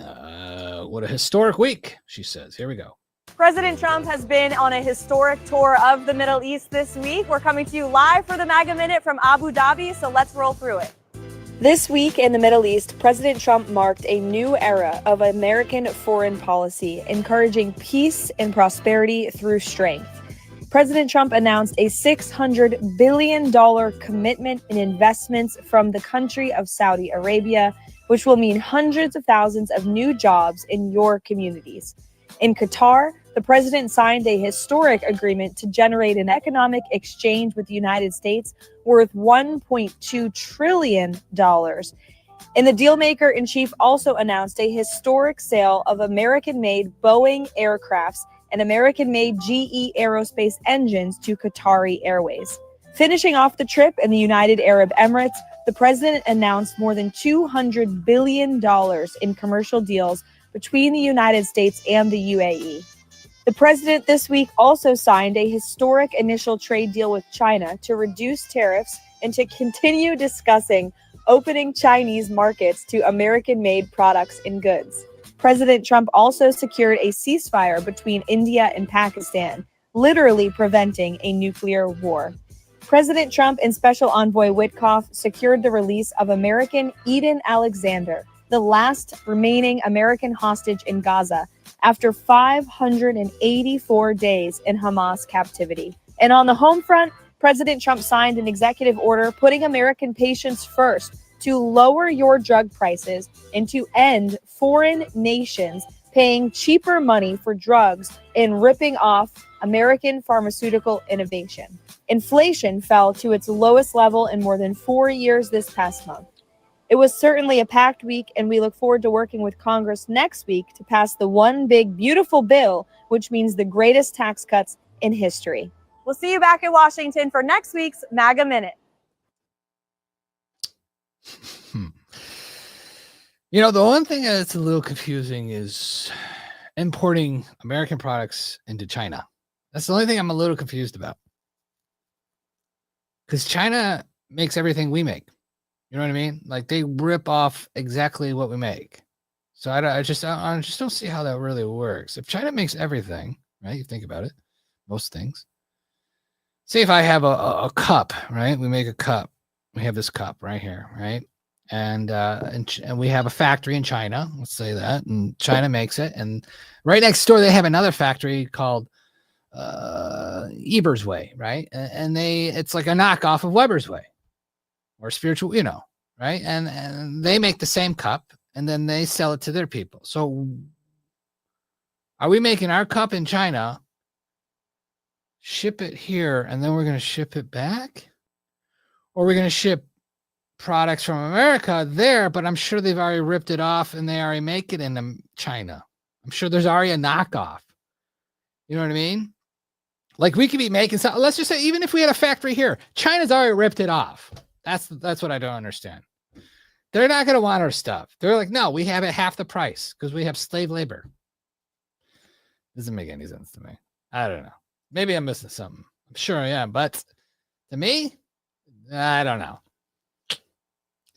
What a historic week, she says. Here we go. President Trump has been on a historic tour of the Middle East this week. We're coming to you live for the MAGA Minute from Abu Dhabi, so let's roll through it. This week in the Middle East, President Trump marked a new era of American foreign policy, encouraging peace and prosperity through strength. President Trump announced a $600 billion commitment in investments from the country of Saudi Arabia, which will mean hundreds of thousands of new jobs in your communities. In Qatar, the president signed a historic agreement to generate an economic exchange with the United States worth $1.2 trillion. And the dealmaker-in-chief also announced a historic sale of American-made Boeing aircrafts and American-made GE Aerospace engines to Qatari Airways. Finishing off the trip in the United Arab Emirates, the president announced more than $200 billion in commercial deals between the United States and the UAE. The president this week also signed a historic initial trade deal with China to reduce tariffs and to continue discussing opening Chinese markets to American-made products and goods. President Trump also secured a ceasefire between India and Pakistan, literally preventing a nuclear war. President Trump and Special Envoy Witkoff secured the release of American Eden Alexander, the last remaining American hostage in Gaza, after 584 days in Hamas captivity. And on the home front, President Trump signed an executive order putting American patients first to lower your drug prices and to end foreign nations paying cheaper money for drugs and ripping off American pharmaceutical innovation. Inflation fell to its lowest level in more than 4 years this past month. It was certainly a packed week, and we look forward to working with Congress next week to pass the one big beautiful bill, which means the greatest tax cuts in history. We'll see you back in Washington for next week's MAGA Minute. You know, the one thing that's a little confusing is importing American products into China. That's the only thing I'm a little confused about. Because China makes everything we make. You know what I mean? Like, they rip off exactly what we make. So I just don't see how that really works. If China makes everything, right? You think about it, most things. Say if I have a cup, right? We make a cup. We have this cup right here, right? And we have a factory in China. Let's say that, and China makes it. And right next door, they have another factory called Eber's Way, right? And it's like a knockoff of Weber's Way, or Spiritual, you know, right? And they make the same cup, and then they sell it to their people. So are we making our cup in China, ship it here, and then we're going to ship it back? Or are we going to ship products from America there, but I'm sure they've already ripped it off and they already make it in China. I'm sure there's already a knockoff. You know what I mean? Like, we could be making something. Let's just say, even if we had a factory here, China's already ripped it off. That's what I don't understand. They're not going to want our stuff. They're like, no, we have it half the price because we have slave labor. Doesn't make any sense to me. I don't know. Maybe I'm missing something. I'm sure I am, but to me, I don't know.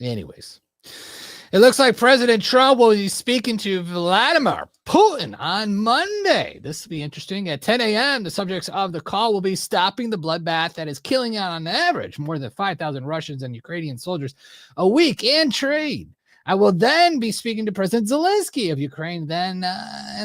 Anyways, it looks like President Trump will be speaking to Vladimir Putin on Monday. This will be interesting. At 10 a.m., the subjects of the call will be stopping the bloodbath that is killing on average more than 5,000 Russians and Ukrainian soldiers a week and trade. I will then be speaking to President Zelensky of Ukraine and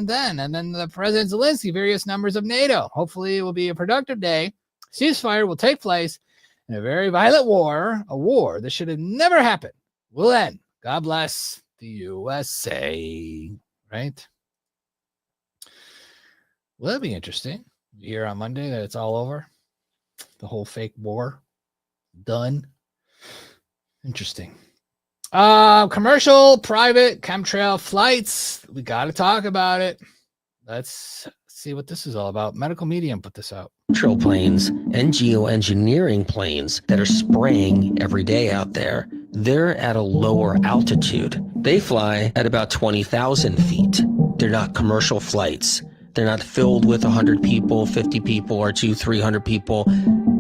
then the President Zelensky, various members of NATO. Hopefully it will be a productive day. Ceasefire will take place and a very violent war, a war that should have never happened, will end. God bless the USA, right? Well, that'd be interesting. You hear on Monday that it's all over. The whole fake war done. Interesting. Commercial, private, chemtrail flights. We got to talk about it. Let's see what this is all about. Medical Medium put this out. Chemtrail planes and geoengineering planes that are spraying every day out there, they're at a lower altitude. They fly at about 20,000 feet. They're not commercial flights. They're not filled with 100 people, 50 people, or 200-300 people.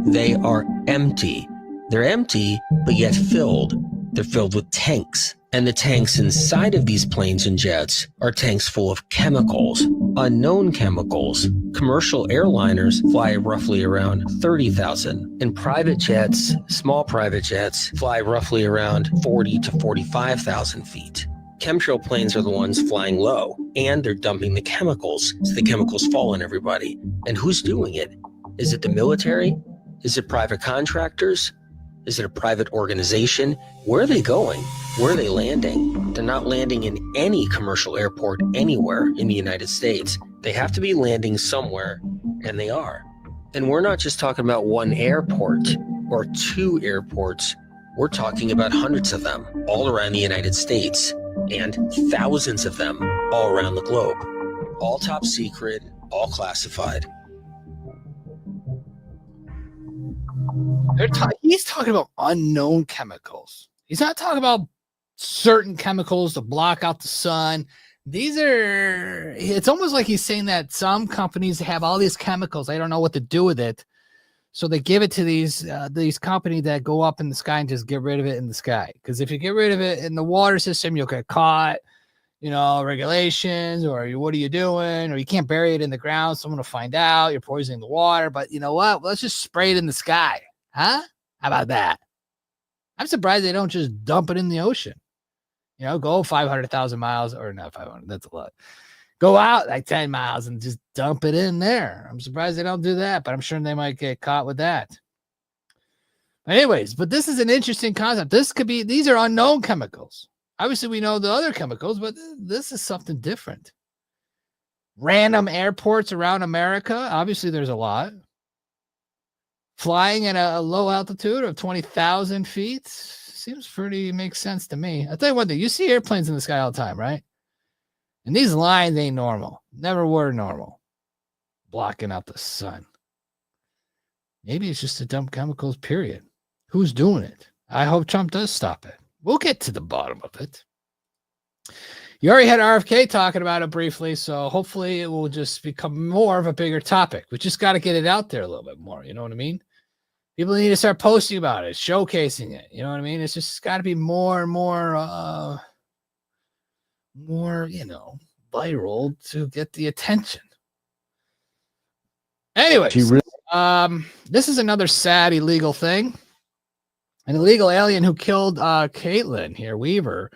They are empty. They're empty, but yet filled. They're filled with tanks. And the tanks inside of these planes and jets are tanks full of chemicals, unknown chemicals. Commercial airliners fly roughly around 30,000. And private jets, small private jets, fly roughly around 40 to 45,000 feet. Chemtrail planes are the ones flying low, and they're dumping the chemicals, so the chemicals fall on everybody. And who's doing it? Is it the military? Is it private contractors? Is it a private organization? Where are they going? Where are they landing? They're not landing in any commercial airport anywhere in the United States. They have to be landing somewhere, and they are. And we're not just talking about one airport or two airports. We're talking about hundreds of them all around the United States and thousands of them all around the globe. All top secret, all classified. He's talking about unknown chemicals. He's not talking about certain chemicals to block out the sun. It's almost like he's saying that some companies have all these chemicals. They don't know what to do with it. So they give it to these companies that go up in the sky and just get rid of it in the sky. Because if you get rid of it in the water system, you'll get caught, regulations, or what are you doing? Or you can't bury it in the ground. Someone will find out you're poisoning the water. But you know what? Let's just spray it in the sky. Huh? How about that? I'm surprised they don't just dump it in the ocean. Go 500,000 miles, or not 500. That's a lot. Go out like 10 miles and just dump it in there. I'm surprised they don't do that, but I'm sure they might get caught with that. Anyways, but this is an interesting concept. These are unknown chemicals. Obviously, we know the other chemicals, but this is something different. Random airports around America. Obviously, there's a lot. Flying at a low altitude of 20,000 feet makes sense to me. I'll tell you one thing. You see airplanes in the sky all the time, right? And these lines ain't normal. Never were normal. Blocking out the sun. Maybe it's just to dump chemicals, period. Who's doing it? I hope Trump does stop it. We'll get to the bottom of it. You already had RFK talking about it briefly, so hopefully it will just become more of a bigger topic. We just got to get it out there a little bit more. You know what I mean? People need to start posting about it, showcasing it. You know what I mean? It's just got to be more and more, viral to get the attention. Anyways, this is another sad illegal thing. An illegal alien who killed Caitlin here, Weaver,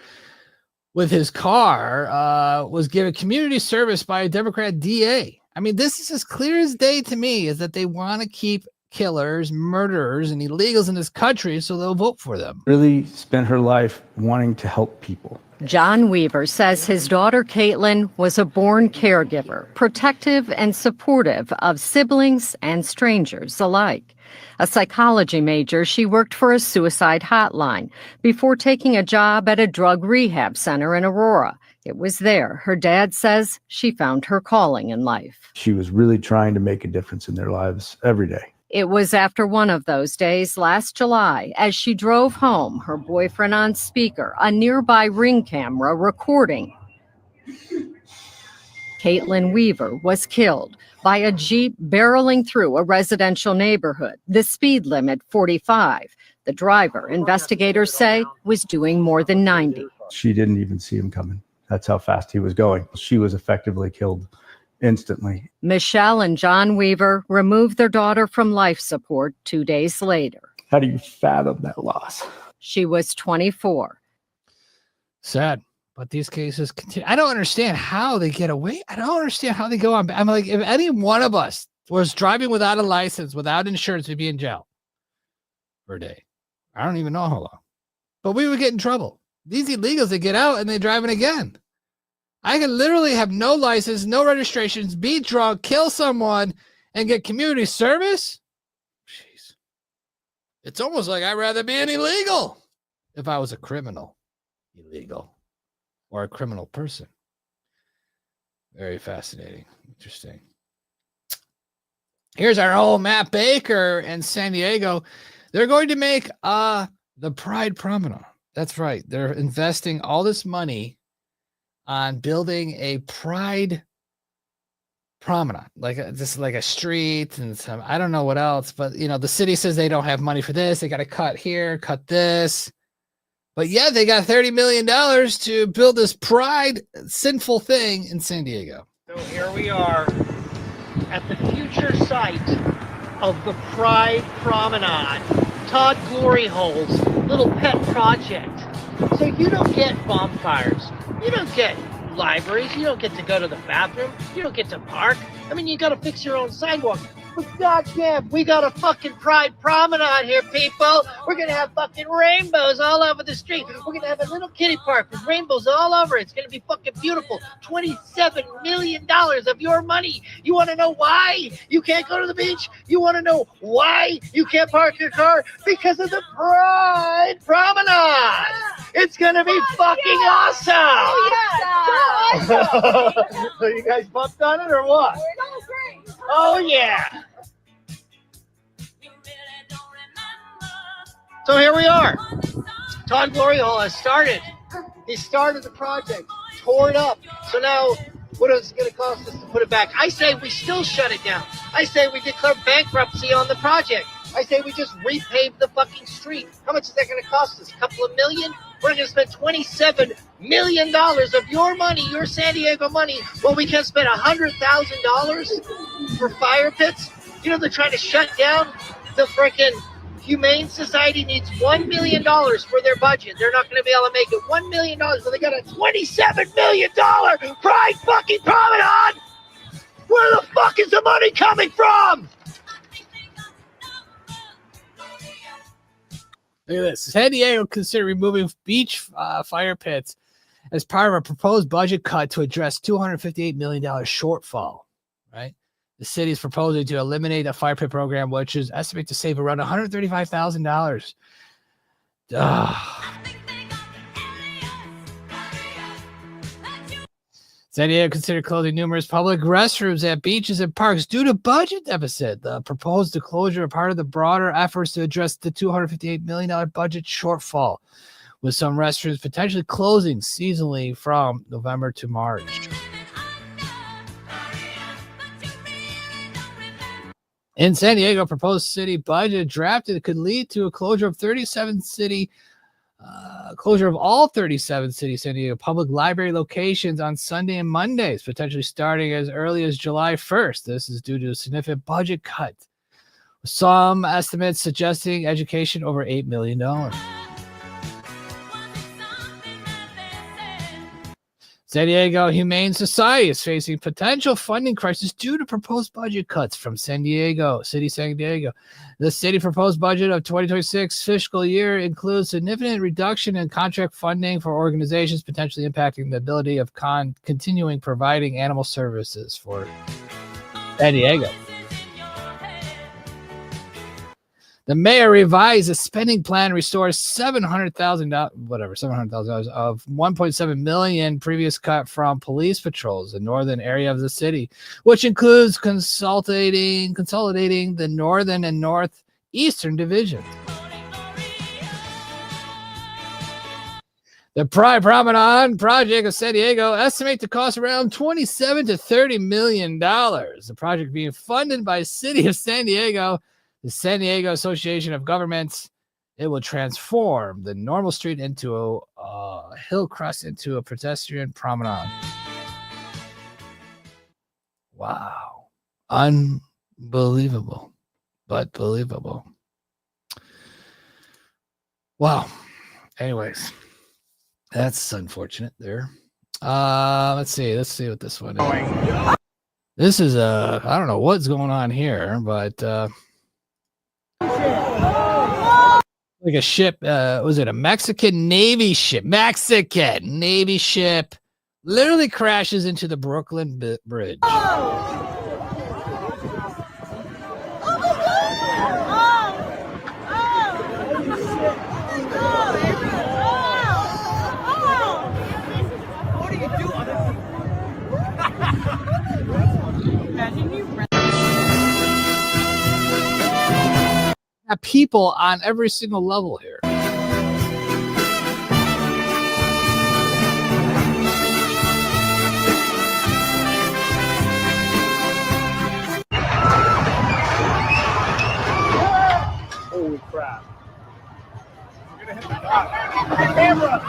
with his car, was given community service by a Democrat DA. I mean, this is as clear as day to me, is that they want to keep killers, murderers, and illegals in this country so they'll vote for them. Really spent her life wanting to help people. John Weaver says his daughter Caitlin was a born caregiver, protective and supportive of siblings and strangers alike. A psychology major, she worked for a suicide hotline before taking a job at a drug rehab center in Aurora. It was there, her dad says, she found her calling in life. She was really trying to make a difference in their lives every day. It was after one of those days last July, as she drove home, her boyfriend on speaker, a nearby Ring camera recording. Caitlin Weaver was killed by a Jeep barreling through a residential neighborhood, the speed limit 45. The driver, investigators say, was doing more than 90. She didn't even see him coming. That's how fast he was going. She was effectively killed instantly. Michelle and John Weaver removed their daughter from life support 2 days later. How do you fathom that loss? She was 24. Sad. But these cases continue. I don't understand how they get away. I don't understand how they go on. I'm like, if any one of us was driving without a license, without insurance, we'd be in jail for a day. I don't even know how long. But we would get in trouble. These illegals, they get out and they driving again. I could literally have no license, no registrations, be drunk, kill someone, and get community service. Jeez. It's almost like I'd rather be an illegal if I was a criminal. Illegal. Or a criminal person. Very fascinating. Interesting. Here's our old Matt Baker in San Diego. They're going to make the Pride Promenade. That's right. They're investing all this money on building a Pride Promenade, like a street and some, I don't know what else, but the city says they don't have money for this. They got to cut here, cut this. But yeah, they got $30 million to build this pride sinful thing in San Diego. So here we are at the future site of the Pride Promenade, Todd Glory Hole's little pet project. So you don't get bonfires, you don't get libraries, you don't get to go to the bathroom, you don't get to park. I mean, you got to fix your own sidewalk. But goddamn, we got a fucking Pride Promenade here, people. We're going to have fucking rainbows all over the street. We're going to have a little kiddie park with rainbows all over. It's going to be fucking beautiful. $27 million of your money. You want to know why you can't go to the beach? You want to know why you can't park your car? Because of the Pride Promenade. It's going to be fucking awesome. Oh, yeah. So you guys bumped on it or what? Oh, yeah. So here we are. Todd Glory Hole has started. He started the project, tore it up. So now, what is it going to cost us to put it back? I say we still shut it down. I say we declare bankruptcy on the project. I say we just repave the fucking street. How much is that going to cost us? A couple of million? We're going to spend $27 million of your money, your San Diego money, while we can spend $100,000 for fire pits. They're trying to shut down the freaking Humane Society needs $1 million for their budget. They're not going to be able to make it $1 million, but they got a $27 million Pride fucking Promenade. Where the fuck is the money coming from? Look at this. San Diego considered removing beach fire pits as part of a proposed budget cut to address $258 million shortfall, right? The city is proposing to eliminate the fire pit program, which is estimated to save around $135,000. San Diego considered closing numerous public restrooms at beaches and parks due to budget deficit. The proposed closure are part of the broader efforts to address the $258 million budget shortfall, with some restrooms potentially closing seasonally from November to March. In San Diego, proposed city budget drafted could lead to a closure of all 37 city San Diego public library locations on Sunday and Mondays, potentially starting as early as July 1st. This is due to a significant budget cut, with some estimates suggesting education over $8 million. San Diego Humane Society is facing potential funding crisis due to proposed budget cuts from San Diego. The city proposed budget of 2026 fiscal year includes significant reduction in contract funding for organizations, potentially impacting the ability of continuing providing animal services for San Diego. The mayor revised the spending plan, restores $700,000 of $1.7 million previous cut from police patrols in the northern area of the city, which includes consolidating the northern and northeastern divisions. The Pride Promenade project of San Diego estimate to cost around $27 to $30 million. The project being funded by the City of San Diego, the San Diego Association of Governments, It will transform the normal street into a hill crest into a pedestrian promenade. Wow. Unbelievable, but believable. Wow. Anyways, that's unfortunate there. Let's see what this one is. This is I don't know what's going on here, but like a ship, was it a Mexican Navy ship? Mexican Navy ship literally crashes into the Brooklyn Bridge. Have people on every single level here. Holy crap. We're gonna hit the camera.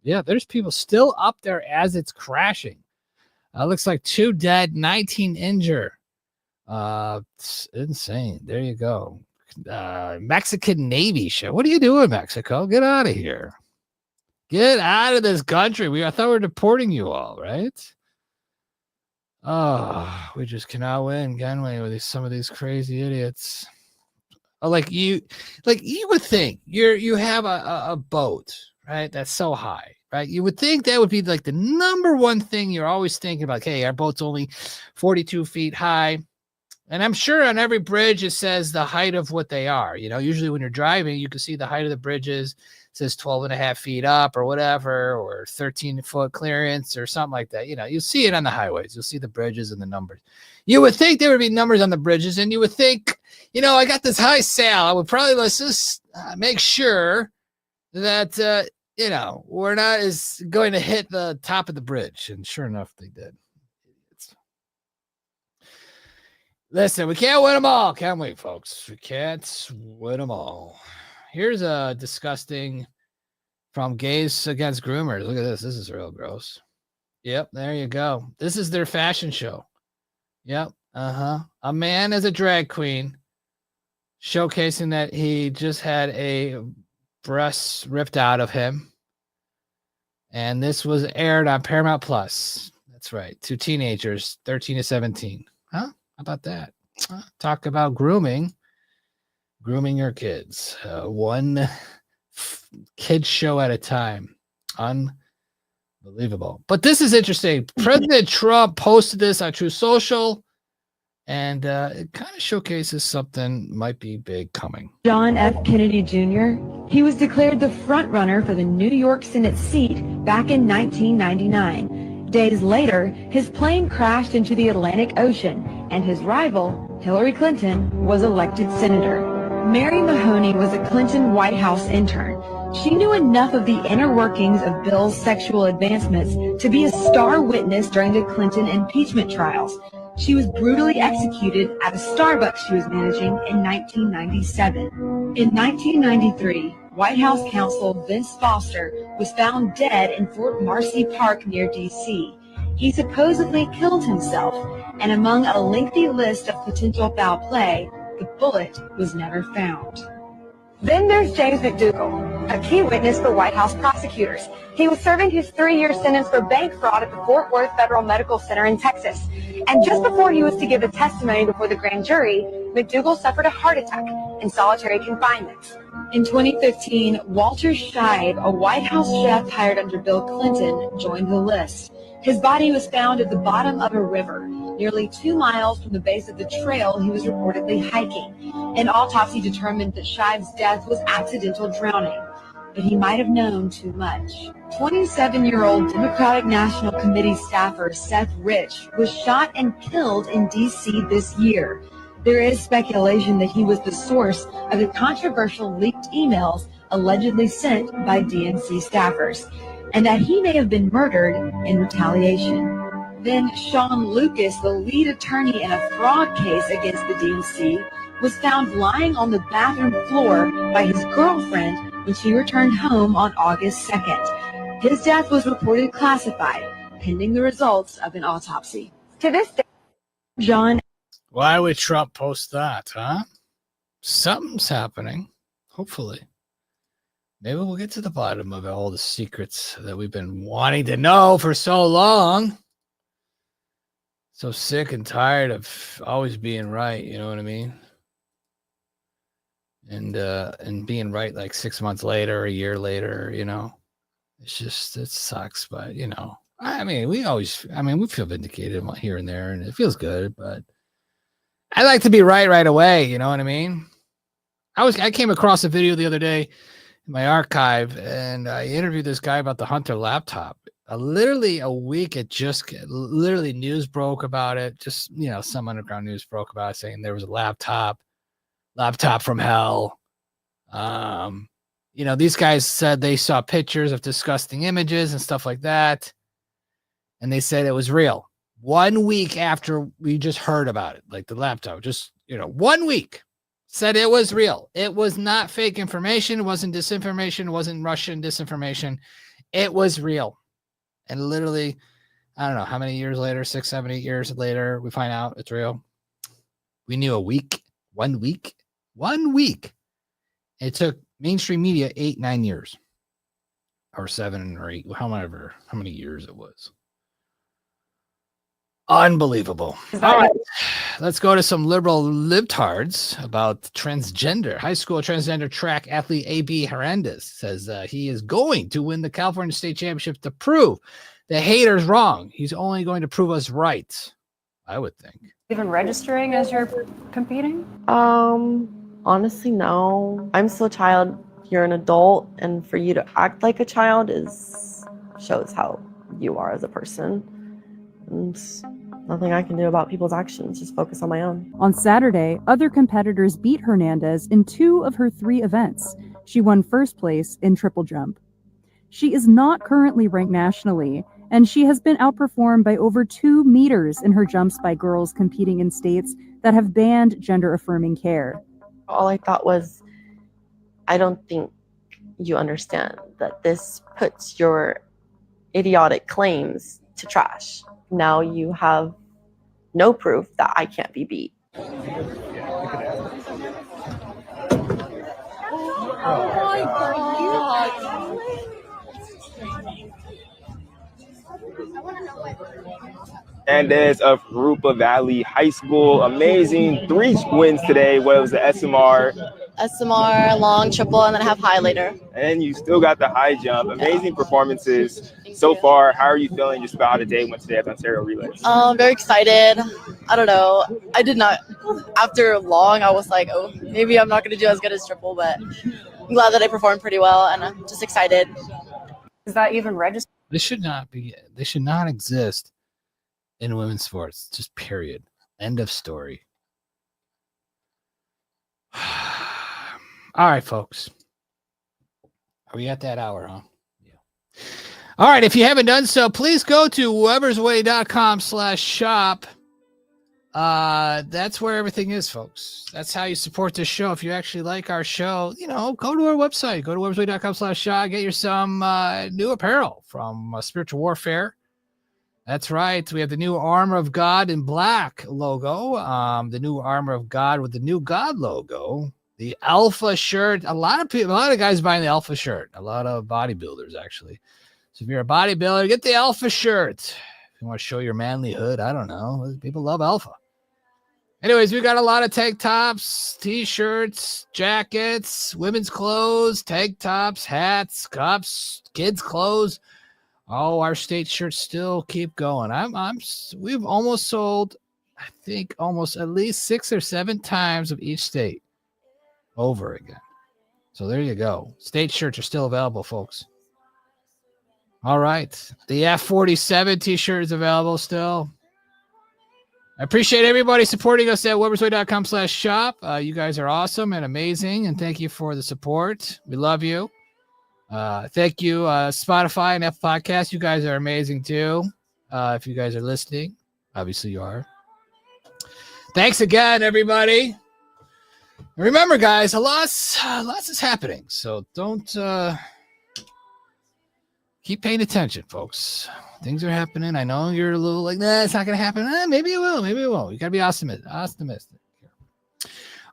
Yeah, there's people still up there as it's crashing. Looks like 2 dead, 19 injured. It's insane. There you go. Mexican Navy ship. What are you doing, Mexico? Get out of here. Get out of this country. I thought we were deporting you all, right? Oh, we just cannot win, can we, with some of these crazy idiots. Oh, like you would think you have a boat, right? That's so high, right? You would think that would be like the number one thing you're always thinking about. Okay, our boat's only 42 feet high. And I'm sure on every bridge it says the height of what they are. You know, usually when you're driving, you can see the height of the bridges. It says 12 and a half feet up or whatever, or 13-foot clearance or something like that. You know, you see it on the highways. You'll see the bridges and the numbers. You would think there would be numbers on the bridges, and you would think, you know, I got this high sail. I would probably let's just make sure that, you know, we're not is going to hit the top of the bridge. And sure enough, they did. Listen, we can't win them all, can we, folks? We can't win them all. Here's a disgusting from Gays Against Groomers. Look at this. This is real gross. Yep, there you go. This is their fashion show. Yep, a man as a drag queen showcasing that he just had a breast ripped out of him. And this was aired on Paramount Plus. That's right. 2 teenagers, 13 to 17. Huh? How about that? Talk about grooming your kids. One kid show at a time. Unbelievable. But this is interesting. President Trump posted this on Truth Social, and it kind of showcases something might be big coming. John F. Kennedy Jr., he was declared the front runner for the New York Senate seat back in 1999. Days later, his plane crashed into the Atlantic Ocean, and his rival, Hillary Clinton, was elected senator. Mary Mahoney was a Clinton White House intern. She knew enough of the inner workings of Bill's sexual advancements to be a star witness during the Clinton impeachment trials. She was brutally executed at a Starbucks she was managing in 1997. In 1993, White House counsel Vince Foster was found dead in Fort Marcy Park near D.C. He supposedly killed himself, and among a lengthy list of potential foul play, the bullet was never found. Then there's James McDougal, a key witness for White House prosecutors. He was serving his 3-year sentence for bank fraud at the Fort Worth Federal Medical Center in Texas. And just before he was to give a testimony before the grand jury, McDougal suffered a heart attack in solitary confinement. In 2015, Walter Scheib, a White House chef hired under Bill Clinton, joined the list. His body was found at the bottom of a river, nearly 2 miles from the base of the trail he was reportedly hiking. An autopsy determined that Scheib's death was accidental drowning, but he might have known too much. 27-year-old Democratic National Committee staffer Seth Rich was shot and killed in D.C. this year. There is speculation that he was the source of the controversial leaked emails allegedly sent by DNC staffers, and that he may have been murdered in retaliation. Then Sean Lucas, the lead attorney in a fraud case against the DNC, was found lying on the bathroom floor by his girlfriend when she returned home on August 2nd. His death was reported classified, pending the results of an autopsy. To this day, John. Why would Trump post that, huh? Something's happening. Hopefully. Maybe we'll get to the bottom of all the secrets that we've been wanting to know for so long. So sick and tired of always being right, you know what I mean? And being right like 6 months later, a year later, you know. It's just, it sucks, but you know. I mean, we feel vindicated here and there, and it feels good, but I like to be right away, you know what I mean? I came across a video the other day in my archive, and I interviewed this guy about the Hunter laptop. Literally a week, literally news broke about it. Just, you know, some underground news broke about it, saying there was a laptop from hell. You know, these guys said they saw pictures of disgusting images and stuff like that, and they said it was real. 1 week after we just heard about it, like the laptop, just, you know, 1 week. Said it was real. It was not fake information. It wasn't disinformation. It wasn't Russian disinformation. It was real. And literally, I don't know how many years later, 6, 7, 8 years later, we find out it's real. We knew 1 week. It took mainstream media 8, 9 years. Or 7 or 8, how many years it was. Unbelievable. All right, let's go to some liberal libtards about transgender. High school transgender track athlete A.B. Hernandez says he is going to win the California State Championship to prove the haters wrong. He's only going to prove us right, I would think. Even registering as you're competing? Honestly, no. I'm still a child. You're an adult, and for you to act like a child shows how you are as a person. And nothing I can do about people's actions, just focus on my own. On Saturday, other competitors beat Hernandez in 2 of her 3 events. She won first place in triple jump. She is not currently ranked nationally, and she has been outperformed by over 2 meters in her jumps by girls competing in states that have banned gender-affirming care. All I thought was, I don't think you understand that this puts your idiotic claims to trash. Now you have no proof that I can't be beat. Oh my God. Hernandez of Rupa Valley High School. Amazing 3 wins today. What was the SMR, long, triple, and then I have high later. And you still got the high jump. Amazing performances so far. How are you feeling just about how the day went today at the Ontario Relays? Very excited. I don't know. I did not, after long, I was like, oh, maybe I'm not going to do as good as triple, but I'm glad that I performed pretty well, and I'm just excited. Is that even registered? They should not exist in women's sports, just period. End of story. All right, folks. Are we at that hour, huh? Yeah. All right. If you haven't done so, please go to webersway.com/shop. That's where everything is, folks. That's how you support this show. If you actually like our show, you know, go to our website. Go to webersway.com/shop. Get you some new apparel from Spiritual Warfare. That's right. We have the new Armor of God in black logo. The new Armor of God with the new God logo. The Alpha shirt. A lot of guys buying the Alpha shirt. A lot of bodybuilders, actually. So if you're a bodybuilder, get the Alpha shirt. If you want to show your manlyhood, I don't know. People love Alpha. Anyways, we got a lot of tank tops, t-shirts, jackets, women's clothes, tank tops, hats, cups, kids' clothes. Oh, our state shirts still keep going. We've almost sold, I think, almost at least 6 or 7 times of each state over again. So there you go. State shirts are still available, folks. All right. The F47 t-shirt is available still. I appreciate everybody supporting us at webersway.com/shop. You guys are awesome and amazing, and thank you for the support. We love you. Thank you, Spotify and Apple Podcasts. You guys are amazing too. If you guys are listening, obviously you are. Thanks again, everybody. Remember, guys, a lot is happening. So don't keep paying attention, folks. Things are happening. I know you're a little like, nah, it's not going to happen. Maybe it will. Maybe it won't. You got to be optimistic.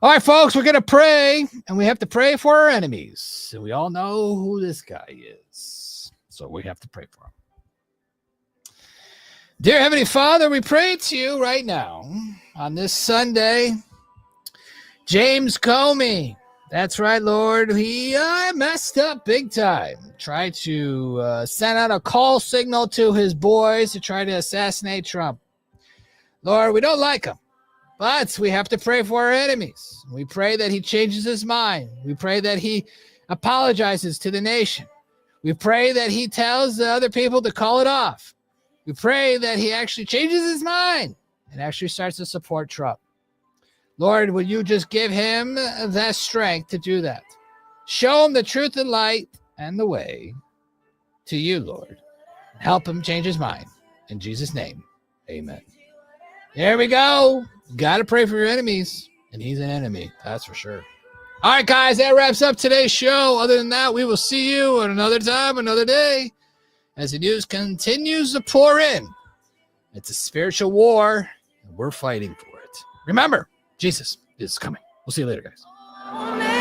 All right, folks, we're going to pray, and we have to pray for our enemies. And we all know who this guy is. So we have to pray for him. Dear Heavenly Father, we pray to you right now on this Sunday. James Comey. That's right, Lord. He messed up big time. Tried to send out a call signal to his boys to try to assassinate Trump. Lord, we don't like him. But we have to pray for our enemies. We pray that he changes his mind. We pray that he apologizes to the nation. We pray that he tells the other people to call it off. We pray that he actually changes his mind and actually starts to support Trump. Lord, will you just give him that strength to do that? Show him the truth and light and the way to you, Lord. Help him change his mind. In Jesus' name, amen. There we go. Got to pray for your enemies. And he's an enemy, that's for sure. All right, guys, that wraps up today's show. Other than that, we will see you at another time, another day, as the news continues to pour in. It's a spiritual war, and we're fighting for it. Remember, Jesus is coming. We'll see you later, guys.